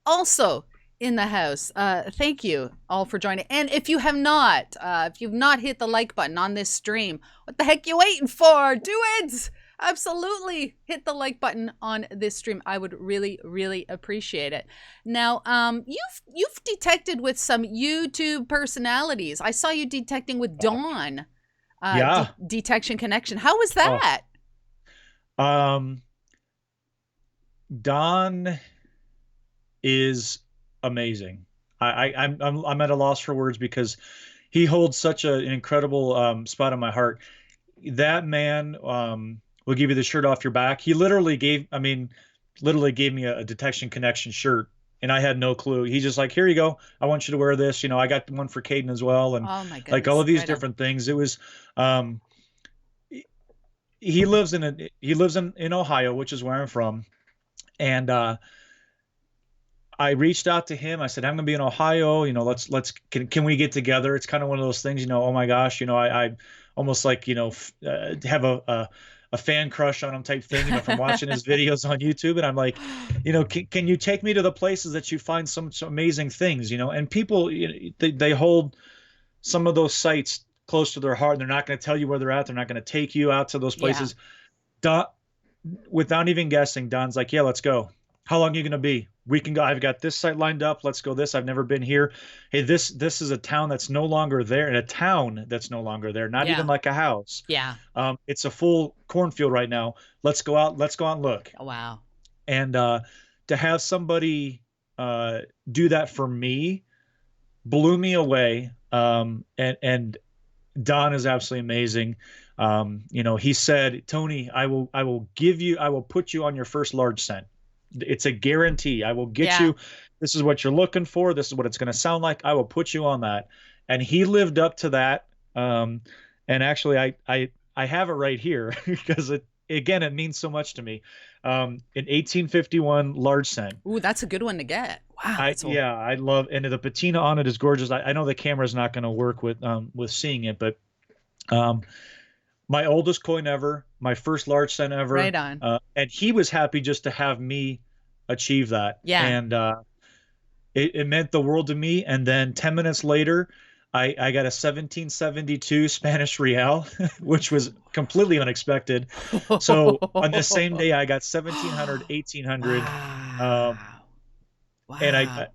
also in the house. Thank you all for joining. And if you've not hit the like button on this stream, what the heck you waiting for? Do it! Absolutely hit the like button on this stream. I would really, really appreciate it. Now, you've detected with some YouTube personalities. I saw you detecting with Dawn. Yeah. Detection Connection. How was that? Don is amazing. I'm at a loss for words because he holds such an incredible spot in my heart. That man will give you the shirt off your back. He literally gave me a Detection Connection shirt, and I had no clue. He's just like, here you go. I want you to wear this. You know, I got the one for Caden as well, and oh my goodness, like all of these right different things. It was he lives in Ohio, which is where I'm from, and I reached out to him. I said, I'm gonna be in Ohio. You know, can we get together? It's kind of one of those things, you know. Oh my gosh, you know, I almost like, you know, have a fan crush on him type thing, you know, from watching his videos on YouTube. And I'm like, you know, can you take me to the places that you find some amazing things, you know? And people, you know, they hold some of those sites close to their heart. They're not going to tell you where they're at. They're not going to take you out to those places. Yeah. Without even guessing, Don's like, yeah, let's go. How long are you going to be? We can go. I've got this site lined up. Let's go this. I've never been here. Hey, this is a town that's no longer there, and a town that's no longer there. Not even like a house. Yeah. It's a full cornfield right now. Let's go out. Let's go out and look. Oh, wow. And to have somebody do that for me blew me away. And Don is absolutely amazing. You know, he said, Tony, I will put you on your first large scent. It's a guarantee. I will get you. This is what you're looking for. This is what it's going to sound like. I will put you on that. And he lived up to that. And actually I have it right here because it means so much to me. An 1851 large scent. Ooh, that's a good one to get. Wow. I love, and the patina on it is gorgeous. I know the camera's not going to work with seeing it, but my oldest coin ever, my first large scent ever. Right on. And he was happy just to have me achieve that. Yeah. And it meant the world to me. And then 10 minutes later, I got a 1772 Spanish real, which was completely unexpected. So on the same day, I got 1700, 1800. Wow. And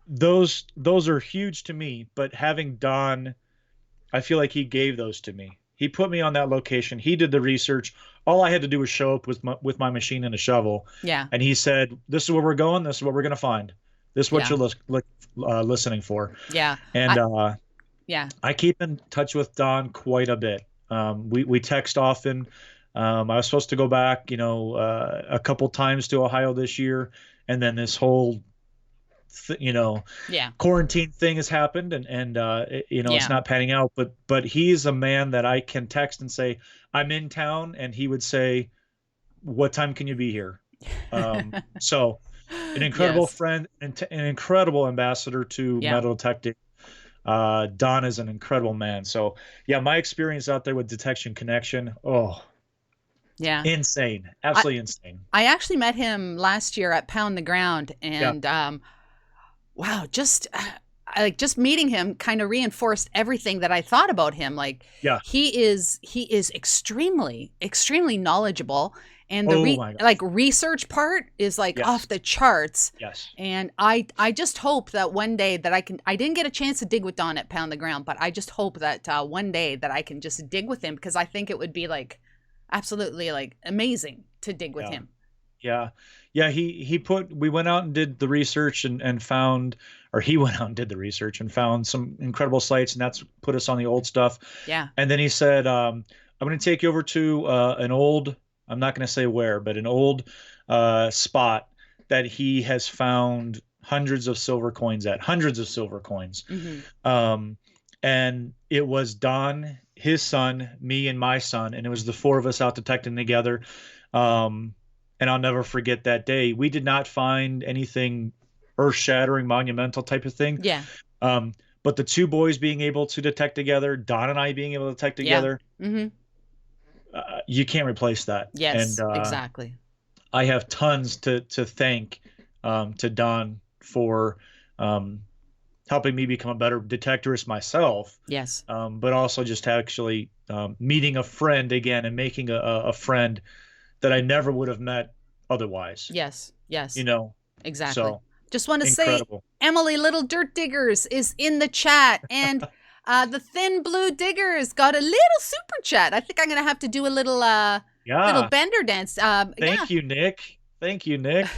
those are huge to me. But having Don, I feel like he gave those to me. He put me on that location. He did the research. All I had to do was show up with my machine and a shovel. Yeah. And he said, "This is where we're going. This is what we're going to find. This is what you're listening for." Yeah. And I keep in touch with Don quite a bit. We text often. I was supposed to go back, you know, a couple times to Ohio this year, and then this whole quarantine thing has happened, and it's not panning out, but he's a man that I can text and say, I'm in town, and he would say, what time can you be here? So an incredible friend and an incredible ambassador to Metal Detecting. Don is an incredible man. So yeah, my experience out there with Detection Connection, insane, absolutely insane. I actually met him last year at Pound the Ground, and wow, just meeting him kind of reinforced everything that I thought about him. Like, he is extremely, extremely knowledgeable, and the research part is off the charts. Yes. And I just hope that one day that I didn't get a chance to dig with Don at Pound the Ground, but I just hope that one day that I can just dig with him, because I think it would be absolutely amazing to dig with him. Yeah. We went out and did the research and found, or he went out and did the research and found some incredible sites, and that's put us on the old stuff. Yeah. And then he said, I'm going to take you over to an old, I'm not going to say where, but an old spot that he has found hundreds of silver coins at, hundreds of silver coins. Mm-hmm. And it was Don, his son, me, and my son, and it was the four of us out detecting together. And I'll never forget that day. We did not find anything earth-shattering, monumental type of thing. Yeah. But the two boys being able to detect together, Don and I being able to detect together, Mm-hmm. You can't replace that. Yes, and, exactly. I have tons to thank to Don for helping me become a better detectorist myself. Yes. But also just actually meeting a friend again and making a friend that I never would have met otherwise. Yes. Yes. You know? Exactly. So, just want to incredible. say, Emily Little Dirt Diggers is in the chat, and the Thin Blue Diggers got a little super chat. I think I'm gonna have to do a little little bender dance. Thank you, Nick. Thank you, Nick.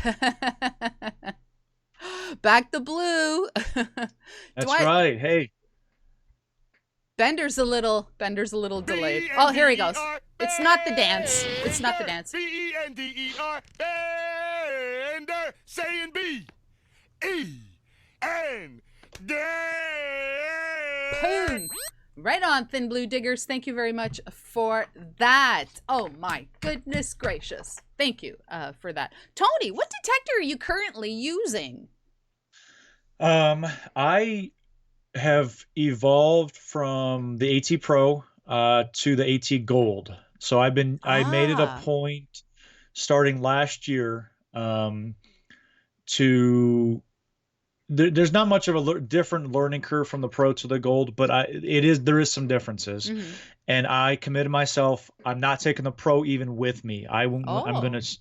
Back the blue. That's right. Hey. Bender's a little delayed. Oh, here he goes. It's not the dance. It's not the dance. B-E-N-D-E-R, Bender, saying B-E-N-D. Boom. Right on, Thin Blue Diggers. Thank you very much for that. Oh my goodness gracious. Thank you for that. Tony, what detector are you currently using? I have evolved from the AT Pro to the AT Gold. So I made it a point starting last year there's not much of a different learning curve from the Pro to the Gold, but there is some differences. Mm-hmm. And I committed myself, I'm not taking the Pro even with me. I'm going to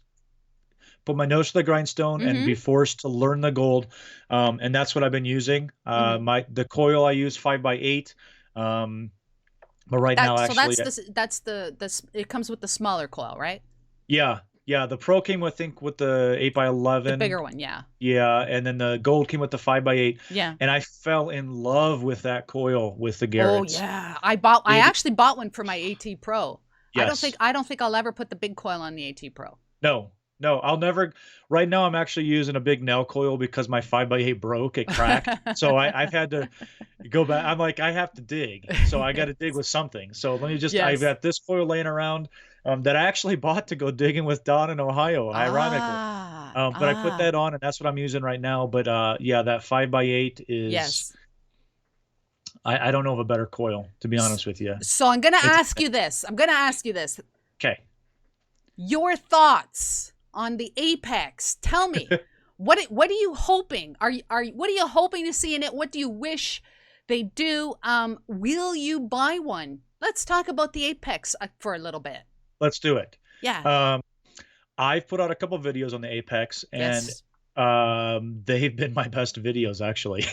put my nose to the grindstone and be forced to learn the Gold. And that's what I've been using. The coil I use 5x8. But right now, actually, so that's the it comes with the smaller coil, right? Yeah. The Pro came, I think, with the 8x11. The bigger one, yeah. Yeah, and then the Gold came with the 5x8. Yeah. And I fell in love with that coil with the Garretts. Oh yeah, I actually bought one for my AT Pro. Yes. I don't think I'll ever put the big coil on the AT Pro. No, I'll never. Right now, I'm actually using a big nail coil because my 5x8 broke. It cracked. So I've had to go back. I'm like, I have to dig. So I got to dig with something. So let me just, I've got this coil laying around that I actually bought to go digging with Don in Ohio, ironically. But I put that on and that's what I'm using right now. But yeah, that 5x8 is, yes. I don't know of a better coil, to be honest with you. So I'm going to ask you this. Okay. Your thoughts on the Apex. Tell me, what are you hoping? What are you hoping to see in it? What do you wish they do? Will you buy one? Let's talk about the Apex for a little bit. Let's do it. Yeah. I've put out a couple videos on the Apex, and yes. They've been my best videos, actually,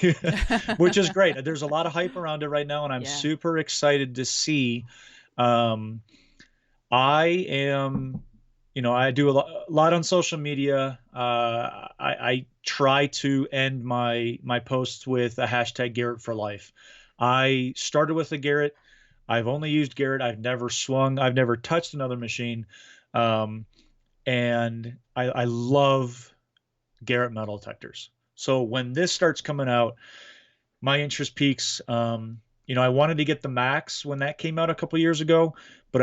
which is great. There's a lot of hype around it right now, and I'm super excited to see. I am, I do a lot on social media. I try to end my posts with a hashtag Garrett for life. I started with a Garrett. I've only used Garrett. I've never swung. I've never touched another machine. And I love Garrett metal detectors. So when this starts coming out, my interest peaks. I wanted to get the Max when that came out a couple years ago, but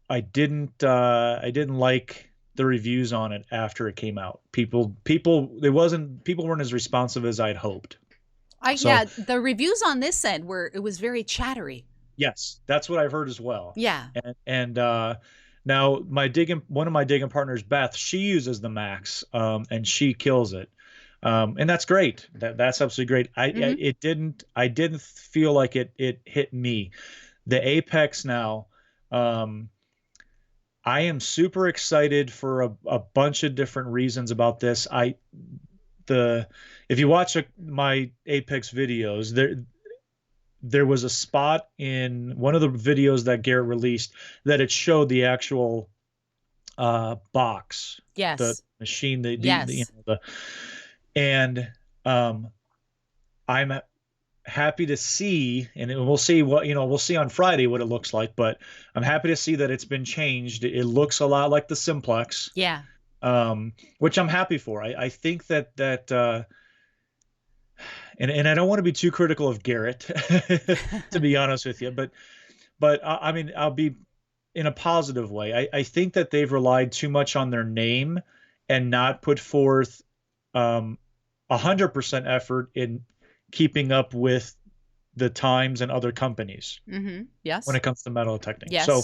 I didn't like the reviews on it after it came out. People weren't as responsive as I'd hoped. The reviews on this end it was very chattery. Yes, that's what I've heard as well. Yeah. And now one of my digging partners, Beth, she uses the Max, and she kills it. And that's great. That's absolutely great. I didn't feel like it hit me. The Apex now, I am super excited for a bunch of different reasons about this. If you watch my Apex videos, there was a spot in one of the videos that Garrett released that it showed the actual box. Yes. The machine. I'm happy to see, and we'll see we'll see on Friday what it looks like, but I'm happy to see that it's been changed. It looks a lot like the Simplex. Yeah. which I'm happy for. I think that and I don't want to be too critical of Garrett, to be honest with you, but I mean, I'll be in a positive way. I think that they've relied too much on their name and not put forth 100% effort in keeping up with the times and other companies Yes. when it comes to metal detecting. Yes. So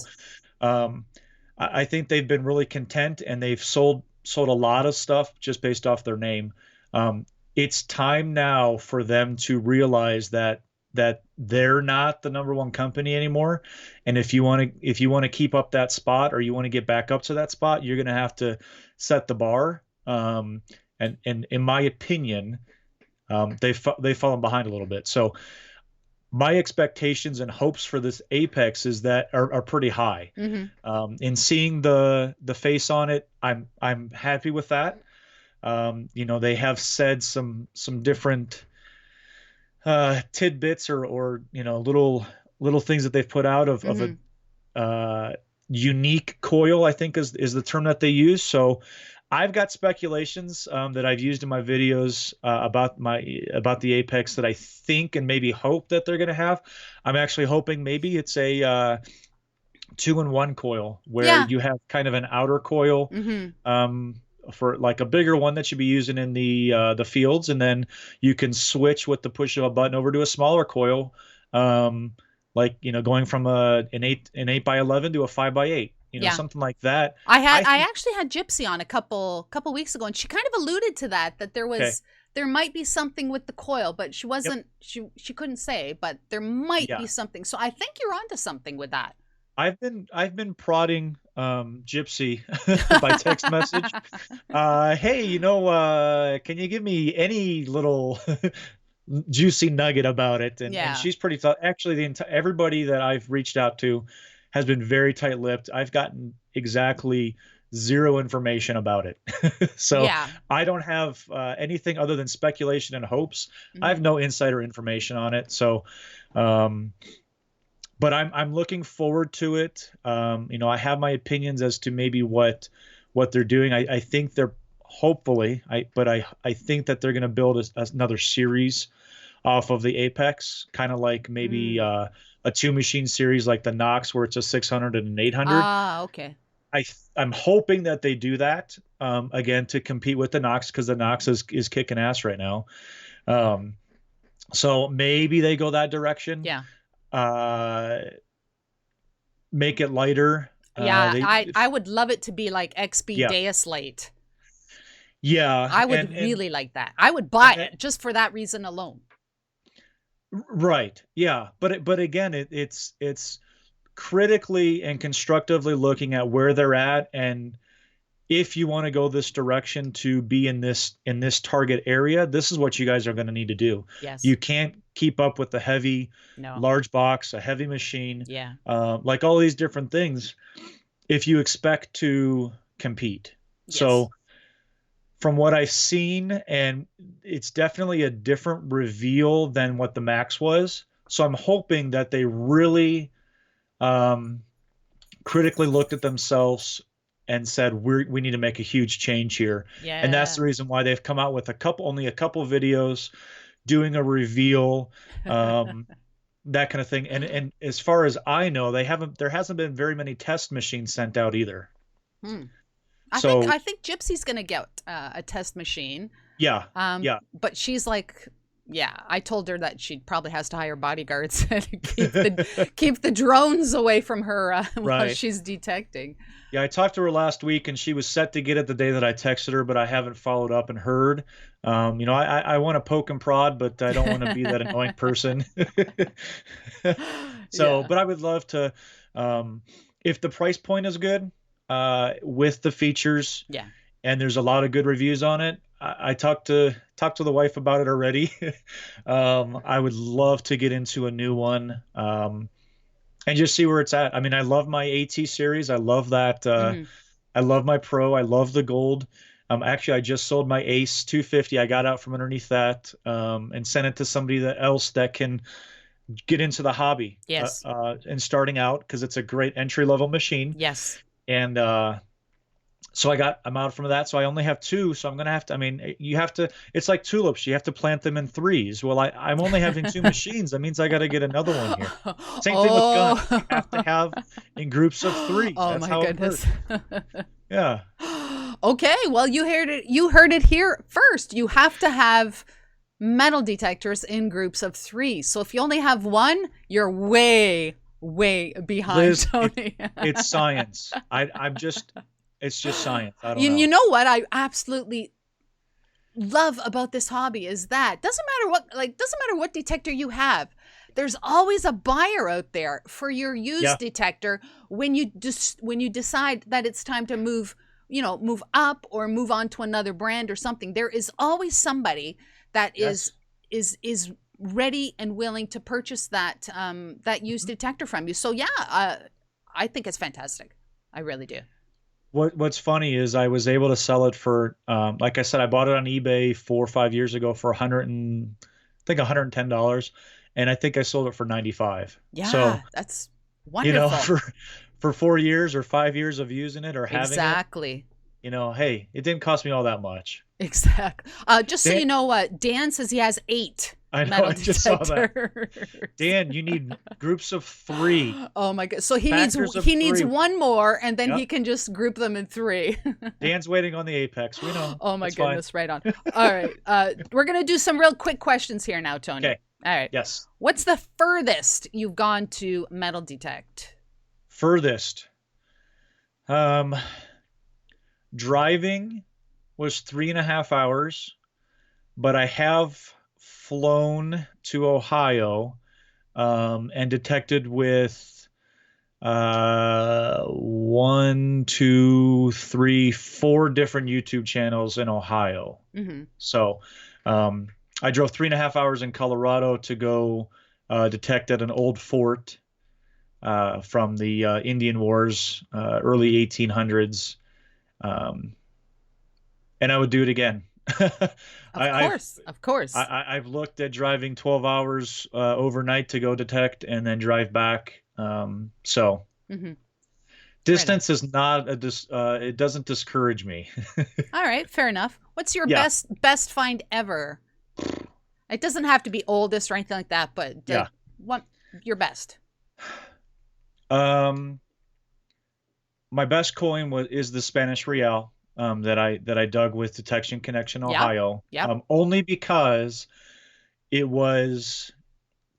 I think they've been really content, and they've sold a lot of stuff just based off their name. It's time now for them to realize that they're not the #1 company anymore. And if you want to keep up that spot, or you want to get back up to that spot, you're going to have to set the bar. And in my opinion, they've fallen behind a little bit. So my expectations and hopes for this Apex is that are pretty high. In seeing the face on it, I'm happy with that. They have said some different tidbits or little things that they've put out of a unique coil, I think is the term that they use. So I've got speculations that I've used in my videos about the Apex that I think and maybe hope that they're going to have. I'm actually hoping maybe it's a 2-in-1 coil where you have kind of an outer coil for like a bigger one that you'd be using in the fields, and then you can switch with the push of a button over to a smaller coil, like going from an 8x11 to a 5x8. Something like that. I actually had Gypsy on a couple weeks ago, and she kind of alluded to that there might be something with the coil, but she wasn't she couldn't say, but there might be something. So I think you're onto something with that. I've been prodding Gypsy by text message. Hey, can you give me any little juicy nugget about it? And she's pretty tough. Actually, everybody that I've reached out to has been very tight-lipped. I've gotten exactly 0 information about it. So I don't have anything other than speculation and hopes. I have no insider information on it. So, but I'm looking forward to it. I have my opinions as to maybe what they're doing. I think they're hopefully, I think that they're going to build another series off of the Apex, kind of like maybe a 2-machine series like the Nox, where it's a 600 and an 800. Ah, okay. I'm hoping that they do that again to compete with the Nox, because the Nox is kicking ass right now. So maybe they go that direction. Yeah. Make it lighter. I would love it to be like XP Deus Late. Yeah, I would really like that. I would buy it just for that reason alone. Right. Yeah. But again, it's critically and constructively looking at where they're at, and if you want to go this direction to be in this target area, this is what you guys are going to need to do. Yes. You can't keep up with the heavy, large box, a heavy machine, like all these different things, if you expect to compete. Yes. So from what I've seen, and it's definitely a different reveal than what the Max was. So I'm hoping that they really critically looked at themselves and said, we need to make a huge change here. Yeah. And that's the reason why they've come out with only a couple videos doing a reveal, that kind of thing. And as far as I know, there hasn't been very many test machines sent out either. I think Gypsy's going to get a test machine. Yeah. But she's like, I told her that she probably has to hire bodyguards to keep the drones away from her while she's detecting. Yeah, I talked to her last week, and she was set to get it the day that I texted her, but I haven't followed up and heard. I want to poke and prod, but I don't want to be that annoying person. But I would love to, if the price point is good, with the features, and there's a lot of good reviews on it. I talked to the wife about it already. I would love to get into a new one, and just see where it's at. I mean, I love my AT series. I love that. I love my Pro. I love the gold. Actually, I just sold my Ace 250. I got out from underneath that, and sent it to somebody else that can get into the hobby. Yes. And starting out, because it's a great entry level machine. Yes. And So I'm out from that. So I only have 2. So I'm going to have to, I mean, you have to, it's like tulips. You have to plant them in 3s. Well, I'm only having 2 machines. That means I got to get another one here. Same thing with guns. You have to have in groups of 3. Oh, That's my how goodness. it works. Yeah. Okay, well, you heard it here first. You have to have metal detectors in groups of 3. So if you only have 1, you're way behind, Liz, Tony. It's science. It's just science. I don't know. You know what I absolutely love about this hobby is that doesn't matter what detector you have. There's always a buyer out there for your used detector when you decide that it's time to move up or move on to another brand or something. There is always somebody that is ready and willing to purchase that used detector from you. So I think it's fantastic. I really do. What's funny is I was able to sell it for, like I said, I bought it on eBay 4 or 5 years ago for $110, and I think I sold it for $95. Yeah, so that's wonderful. For 4 years or 5 years of using it or having exactly. it, hey, it didn't cost me all that much. Exactly. Just so you know what, Dan says he has 8. I know. I just saw that. Dan, you need groups of 3. Oh my god! So he needs 1 more, and then he can just group them in 3. Dan's waiting on the Apex. We know. Oh my goodness! Fine. Right on. All right. We're gonna do some real quick questions here now, Tony. Okay. All right. Yes. What's the furthest you've gone to metal detect? Furthest. Driving was 3.5 hours, but I have flown to Ohio and detected with 1, 2, 3, 4 different YouTube channels in Ohio. Mm-hmm. So I drove 3.5 hours in Colorado to go detect at an old fort from the Indian Wars, early 1800s. And I would do it again. Of course. I've looked at driving 12 hours overnight to go detect and then drive back. Distance is not it doesn't discourage me. All right, fair enough. What's your best find ever? It doesn't have to be oldest or anything like that, but what your best? My best coin is the Spanish real. That I dug with Detection Connection Ohio. Yep. Only because it was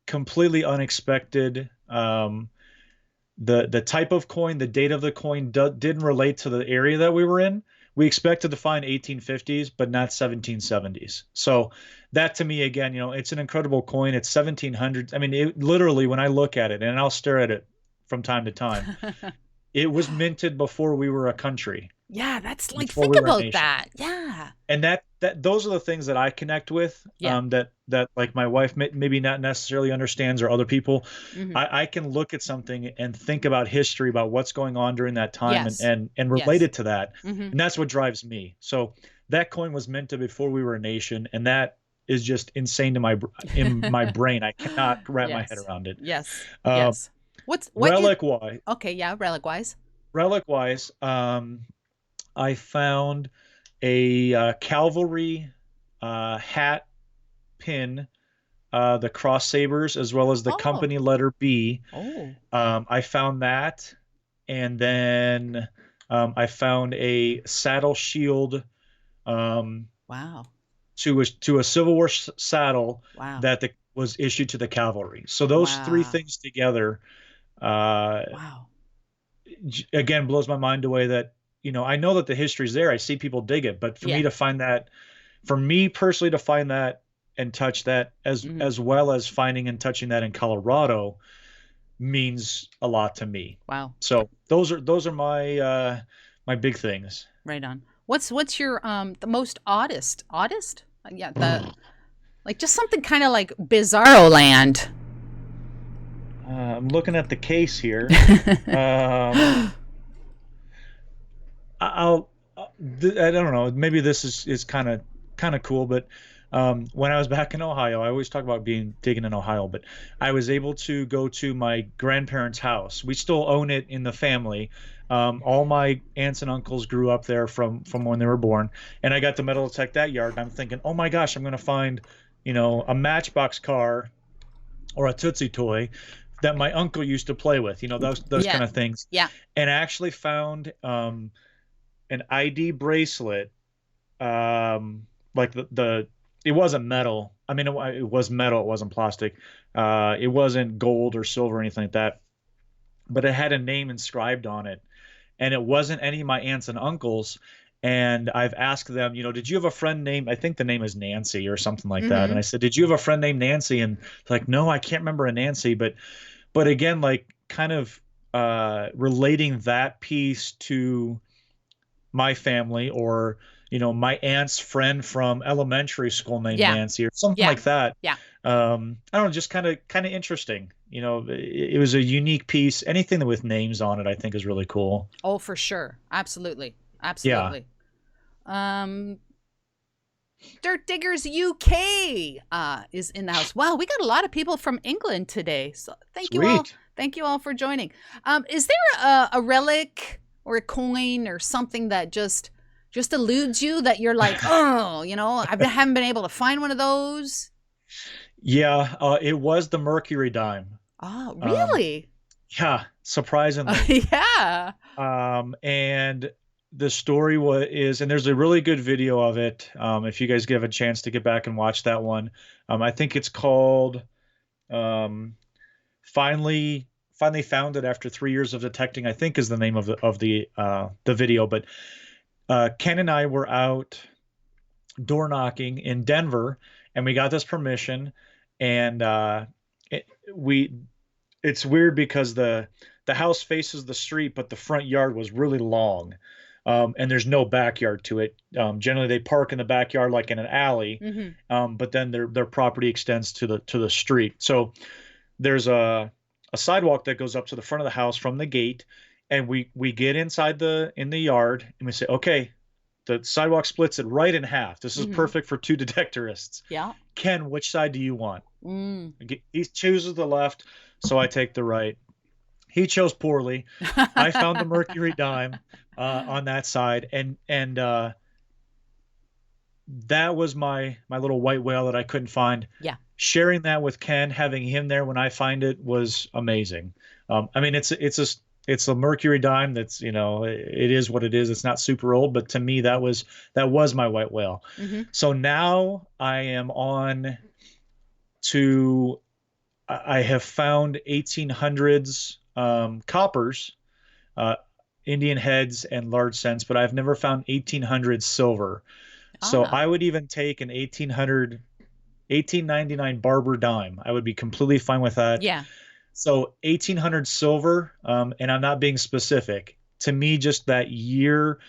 completely unexpected. The type of coin, the date of the coin didn't relate to the area that we were in. We expected to find 1850s, but not 1770s. So that to me, again, it's an incredible coin. It's 1700s. I mean, it literally, when I look at it, and I'll stare at it from time to time, it was minted before we were a country. Yeah, that's like, think about that. Yeah. And those are the things that I connect with. That like my wife maybe not necessarily understands, or other people. Mm-hmm. I can look at something and think about history, about what's going on during that time, and relate it to that. Mm-hmm. And that's what drives me. So that coin was minted before we were a nation, and that is just insane to my brain. I cannot wrap my head around it. Yes. What relic-wise? Okay, yeah, relic-wise. Relic-wise, I found a cavalry hat pin, the cross sabers, as well as the company letter B. I found that, and then I found a saddle shield. Wow. To a Civil War saddle that was issued to the cavalry. So those 3 things together, again, blows my mind away that. I know that the history's there. I see people dig it, but for me to find that, for me personally to find that and touch that, as well as finding and touching that in Colorado, means a lot to me. Wow. So those are my my big things. Right on. What's your the most oddest? Yeah, like just something kind of like Bizarro Land. I'm looking at the case here. I don't know. Maybe this is kind of cool, but When I was back in Ohio, I always talk about digging in Ohio, but I was able to go to my grandparents' house. We still own it in the family. All my aunts and uncles grew up there from when they were born, and I got to metal detect that yard. And I'm thinking, oh my gosh, I'm going to find, a Matchbox car or a Tootsie toy that my uncle used to play with. Those kind of things. Yeah. And I actually found an ID bracelet, like it wasn't metal. I mean, it was metal. It wasn't plastic. It wasn't gold or silver or anything like that. But it had a name inscribed on it, and it wasn't any of my aunts and uncles. And I've asked them, did you have a friend named? I think the name is Nancy or something like that. And I said, did you have a friend named Nancy? And it's like, no, I can't remember a Nancy. But again, like kind of relating that piece to my family, or my aunt's friend from elementary school named Nancy or something like that. Yeah. I don't know, just kind of interesting. It was a unique piece. Anything with names on it, I think, is really cool. Oh, for sure. Absolutely. Dirt Diggers UK is in the house. Wow, we got a lot of people from England today. So thank you all. Thank you all for joining. Is there a relic or a coin or something that just eludes you, that you're like, oh, I haven't been able to find one of those? Yeah, it was the Mercury dime. Oh, really? Yeah, surprisingly. Yeah. And the story is, and there's a really good video of it. If you guys give a chance to get back and watch that one, I think it's called "Finally Found It After 3 Years of Detecting," I think is the name of the video. But Ken and I were out door knocking in Denver, and we got this permission, and it's weird because the house faces the street, but the front yard was really long. And there's no backyard to it. Generally, they park in the backyard like in an alley, but then their property extends to the street. So there's a sidewalk that goes up to the front of the house from the gate, and we get inside in the yard, and we say, okay, the sidewalk splits it right in half. This is perfect for two detectorists. Yeah. Ken, which side do you want? He chooses the left, so I take the right. He chose poorly. I found the Mercury dime on that side, and that was my little white whale that I couldn't find. Yeah. Sharing that with Ken, having him there when I find it, was amazing. I mean, it's a Mercury dime that's, it is what it is. It's not super old, but to me, that was my white whale. So now I am on to, I have found 1800s coppers, Indian heads, and large cents, but I've never found 1800s silver. So I would even take an 1899 barber dime. I would be completely fine with that. Yeah. So 1800 silver, and I'm not being specific. To me, just that year,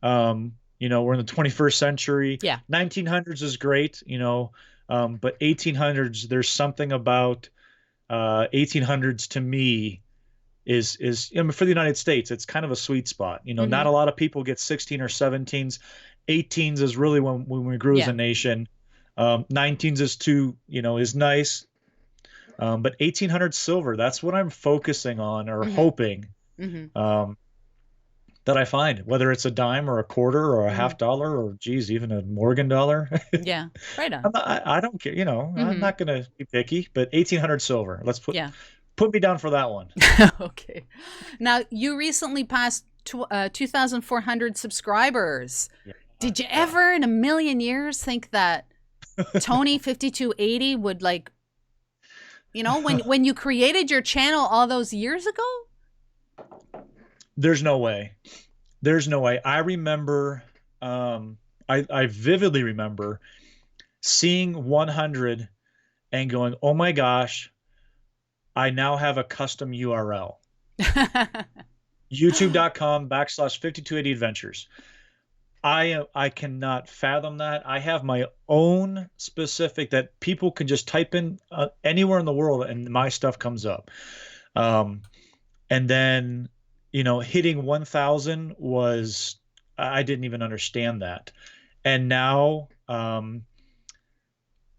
we're in the 21st century. Yeah. 1900s is great, but 1800s, there's something about 1800s to me is for the United States, it's kind of a sweet spot. Not a lot of people get 16 or 17s. 18s is really when we grew as a nation. 19s is is nice. But 1800 silver, that's what I'm focusing on, or hoping that I find, whether it's a dime or a quarter or a half dollar, or even a Morgan dollar. Yeah, right on. I don't care, I'm not going to be picky, but 1800 silver, let's put me down for that one. Okay. Now, you recently passed 2,400 subscribers. Yeah. Did you ever in a million years think that Tony 5280 would when you created your channel all those years ago? There's no way. I remember, I vividly remember seeing 100 and going, oh my gosh, I now have a custom URL. YouTube.com/5280adventures. I cannot fathom that. I have my own specific that people can just type in anywhere in the world and my stuff comes up. And then, hitting 1,000 was, I didn't even understand that. And now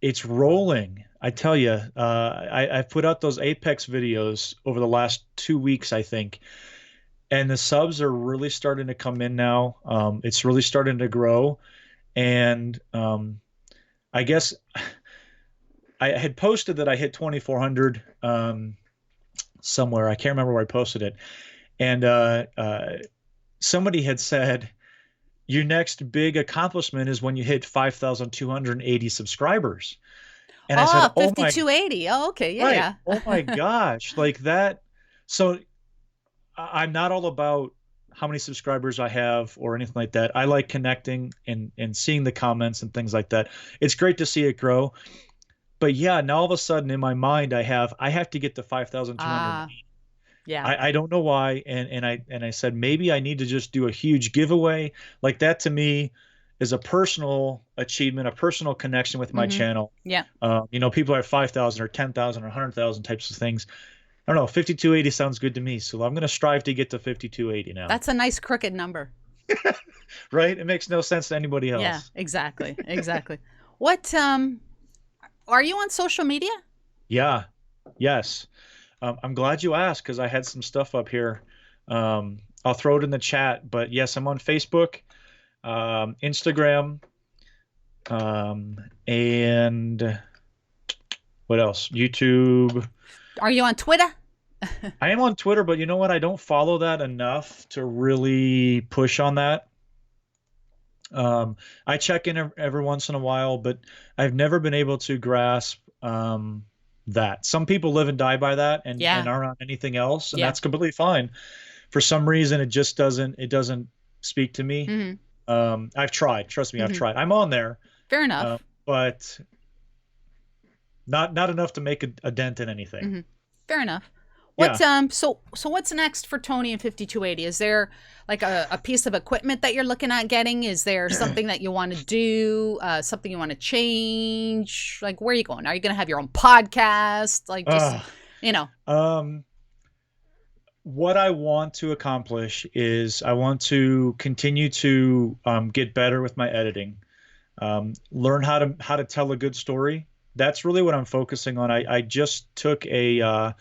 it's rolling. I tell you, I've put out those Apex videos over the last 2 weeks, I think, and the subs are really starting to come in now. It's really starting to grow, and I guess I had posted that I hit 2,400 somewhere. I can't remember where I posted it, and somebody had said, your next big accomplishment is when you hit 5,280 subscribers. And I said, oh my, 5280. Oh, okay. Yeah, right. yeah. Oh my gosh, like that. So I'm not all about how many subscribers I have or anything like that. I like connecting and seeing the comments and things like that. It's great to see it grow. But yeah, now all of a sudden in my mind, I have to get to 5,200. Yeah. I don't know why. And I said, maybe I need to just do a huge giveaway. Like that to me is a personal achievement, a personal connection with my channel. Yeah. You know, people are at 5,000 or 10,000 or 100,000 types of things. I don't know. 5,280 sounds good to me. So I'm going to strive to get to 5,280 now. That's a nice crooked number. Right? It makes no sense to anybody else. Yeah, exactly. Exactly. What, are you on social media? Yeah. Yes. I'm glad you asked because I had some stuff up here. I'll throw it in the chat, but yes, I'm on Facebook, Instagram, and what else? YouTube. Are you on Twitter? I am on Twitter, but you know what? I don't follow that enough to really push on that. I check in every once in a while, but I've never been able to grasp that. Some people live and die by that and aren't on anything else, and that's completely fine. For some reason, it just doesn't speak to me. I've tried. Trust me, I've tried. I'm on there. Fair enough. But not enough to make a dent in anything. Fair enough. What so what's next for Tony and 5280? Is there like a piece of equipment that you're looking at getting? Is there something that you want to do? Something you want to change? Like, where are you going? Are you going to have your own podcast? Like, just you know. What I want to accomplish is I want to continue to get better with my editing, learn how to tell a good story. That's really what I'm focusing on. I just took a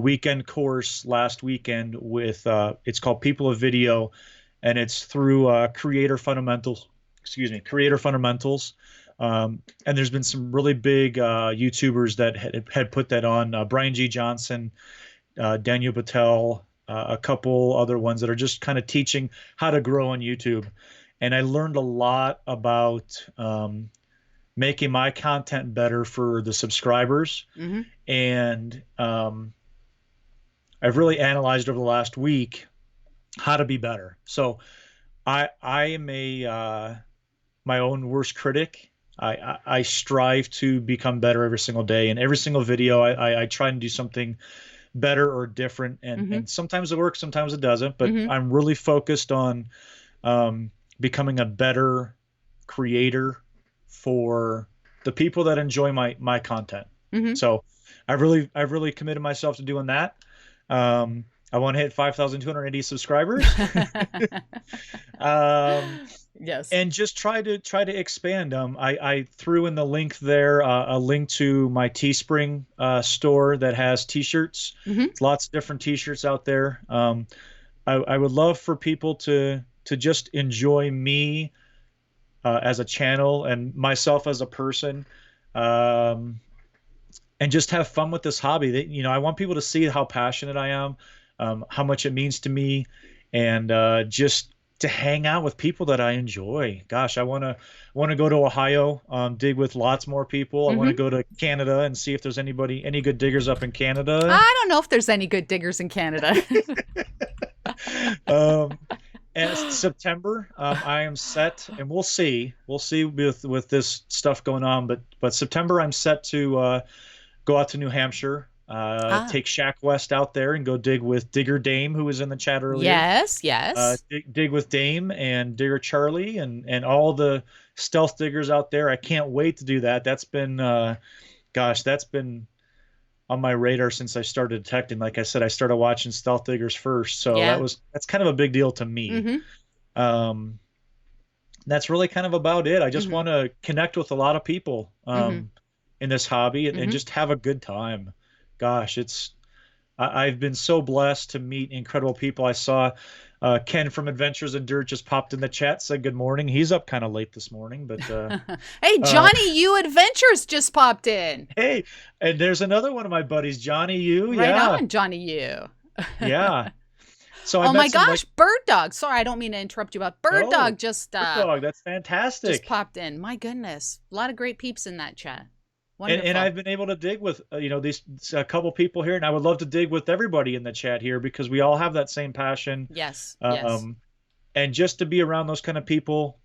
weekend course last weekend with it's called People of Video, and it's through Creator Fundamentals. And there's been some really big YouTubers that had put that on. Brian G. Johnson, Daniel Battelle, a couple other ones that are just kind of teaching how to grow on YouTube. And I learned a lot about making my content better for the subscribers. And I've really analyzed over the last week how to be better. So I am my own worst critic. I strive to become better every single day, and every single video I try and do something better or different, and sometimes it works, sometimes it doesn't, but I'm really focused on becoming a better creator for the people that enjoy my content. So I've really committed myself to doing that. I want to hit 5,280 subscribers. Yes. And just try to expand. I threw in the link there, a link to my Teespring store that has t-shirts. Lots of different t-shirts out there. I would love for people to just enjoy me as a channel and myself as a person, and just have fun with this hobby. I want people to see how passionate I am, how much it means to me, and just to hang out with people that I enjoy. Gosh, I want to go to Ohio, dig with lots more people. I want to go to Canada and see if there's any good diggers up in Canada. I don't know if there's any good diggers in Canada. And September, I am set, and we'll see with this stuff going on. But September, I'm set to go out to New Hampshire, take Shack West out there and go dig with Digger Dame, who was in the chat earlier. Yes. Dig with Dame and Digger Charlie and all the stealth diggers out there. I can't wait to do that. That's been, that's been on my radar since I started detecting. Like I said, I started watching stealth diggers first, so that's kind of a big deal to me. That's really kind of about it. I just want to connect with a lot of people. in this hobby and just have a good time. Gosh, I've been so blessed to meet incredible people. I saw Ken from Adventures in Dirt just popped in the chat, said good morning. He's up kind of late this morning, but hey, Johnny U Adventures just popped in. Hey, and there's another one of my buddies, Johnny U. Right Yeah. on, Johnny U. Yeah. So oh my gosh, Bird Dog. Sorry, I don't mean to interrupt you, but Bird Dog just Bird Dog, that's fantastic. Just popped in. My goodness, a lot of great peeps in that chat. Wonderful. And I've been able to dig with these a couple people here, and I would love to dig with everybody in the chat here because we all have that same passion. Yes. And just to be around those kind of people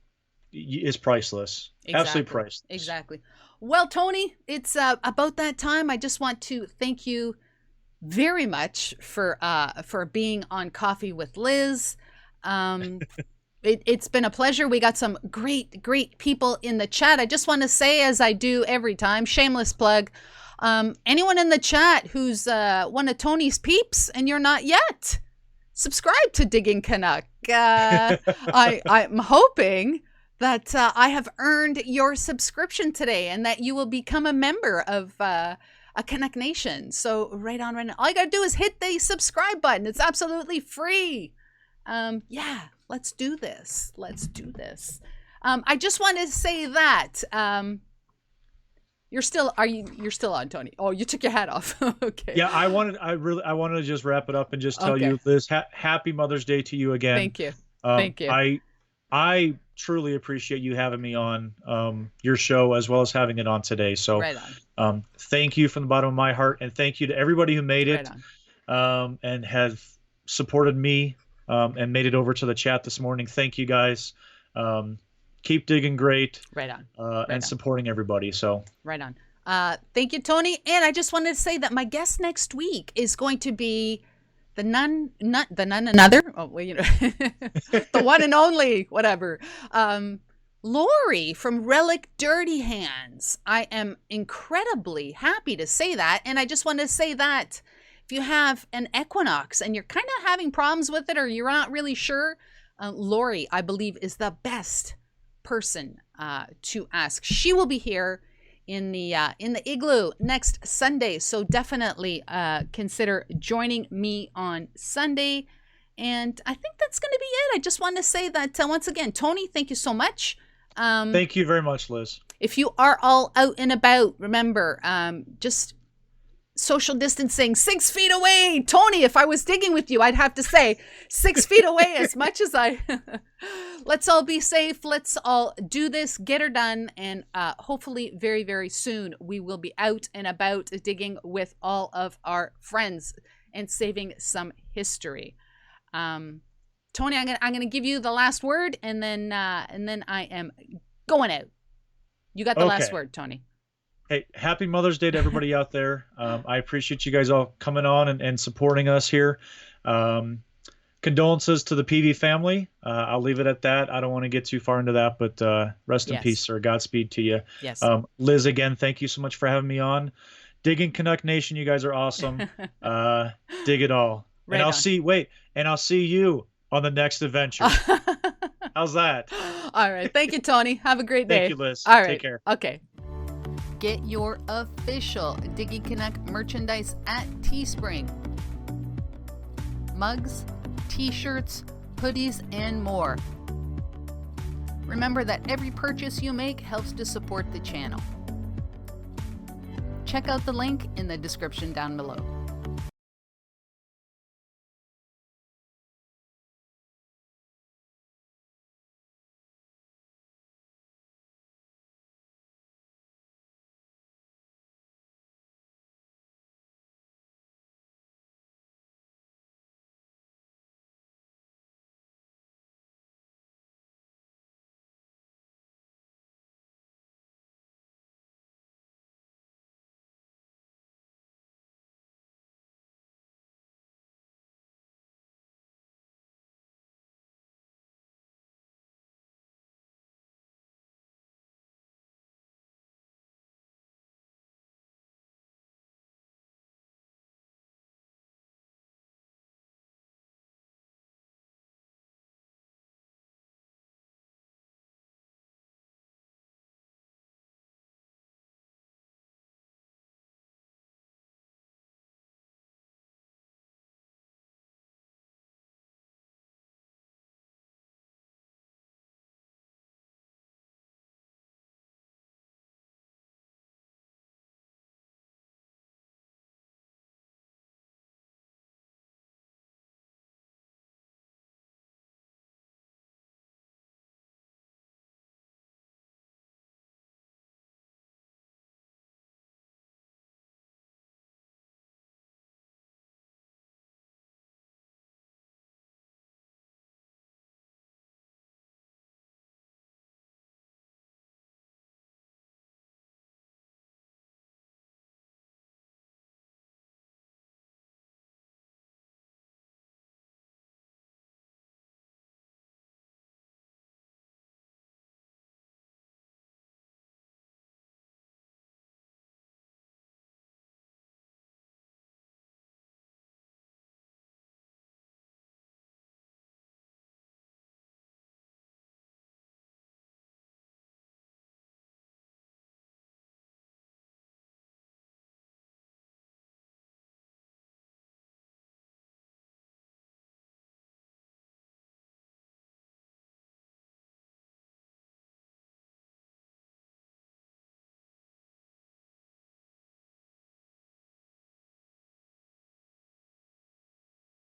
is priceless. Exactly. Absolutely priceless. Exactly. Well, Tony, it's about that time. I just want to thank you very much for being on Coffee with Liz. It's been a pleasure. We got some great people in the chat. I just want to say, as I do every time, shameless plug, anyone in the chat who's one of Tony's peeps and you're not yet, subscribe to Digging Canuck. I'm hoping that I have earned your subscription today and that you will become a member of a Canuck Nation. So right on. All you gotta do is hit the subscribe button. It's absolutely free. Yeah, let's do this. I just want to say that you're still on, Tony. Oh, you took your hat off. Okay. Yeah, I wanted to just wrap it up and just tell you, Liz, happy Mother's Day to you again. Thank you. Thank you. I truly appreciate you having me on your show as well as having it on today. So right on. Thank you from the bottom of my heart, and thank you to everybody who made it and have supported me and made it over to the chat this morning. Thank you guys. Keep digging great. Right on. And supporting everybody. So right on. Thank you, Tony. And I just wanted to say that my guest next week is going to be the another. Oh, well, the one and only, whatever. Lori from Relic Dirty Hands. I am incredibly happy to say that. And I just wanted to say that if you have an Equinox and you're kind of having problems with it or you're not really sure, Lori, I believe, is the best person to ask. She will be here in the igloo next Sunday, so definitely consider joining me on Sunday. And I think that's going to be it. I just want to say that once again, Tony, thank you so much. Thank you very much, Liz. If you are all out and about, remember, just social distancing, 6 feet away. Tony, if I was digging with you, I'd have to say 6 feet away as much as I... Let's all be safe. Let's all do this, get her done. And hopefully very, very soon, we will be out and about digging with all of our friends and saving some history. Tony, I'm gonna give you the last word, and then I am going out. You got the last word, Tony. Hey, happy Mother's Day to everybody out there. I appreciate you guys all coming on and supporting us here. Condolences to the PV family. I'll leave it at that. I don't want to get too far into that, but rest in peace, sir. Godspeed to you. Yes. Liz, again, thank you so much for having me on. Digging Canuck Nation, you guys are awesome. Dig it all. Right and on. I'll see you on the next adventure. How's that? All right. Thank you, Tony. Have a great day. Thank you, Liz. All right. Take care. Okay. Get your official Digging Canuck merchandise at Teespring. Mugs, t-shirts, hoodies, and more. Remember that every purchase you make helps to support the channel. Check out the link in the description down below.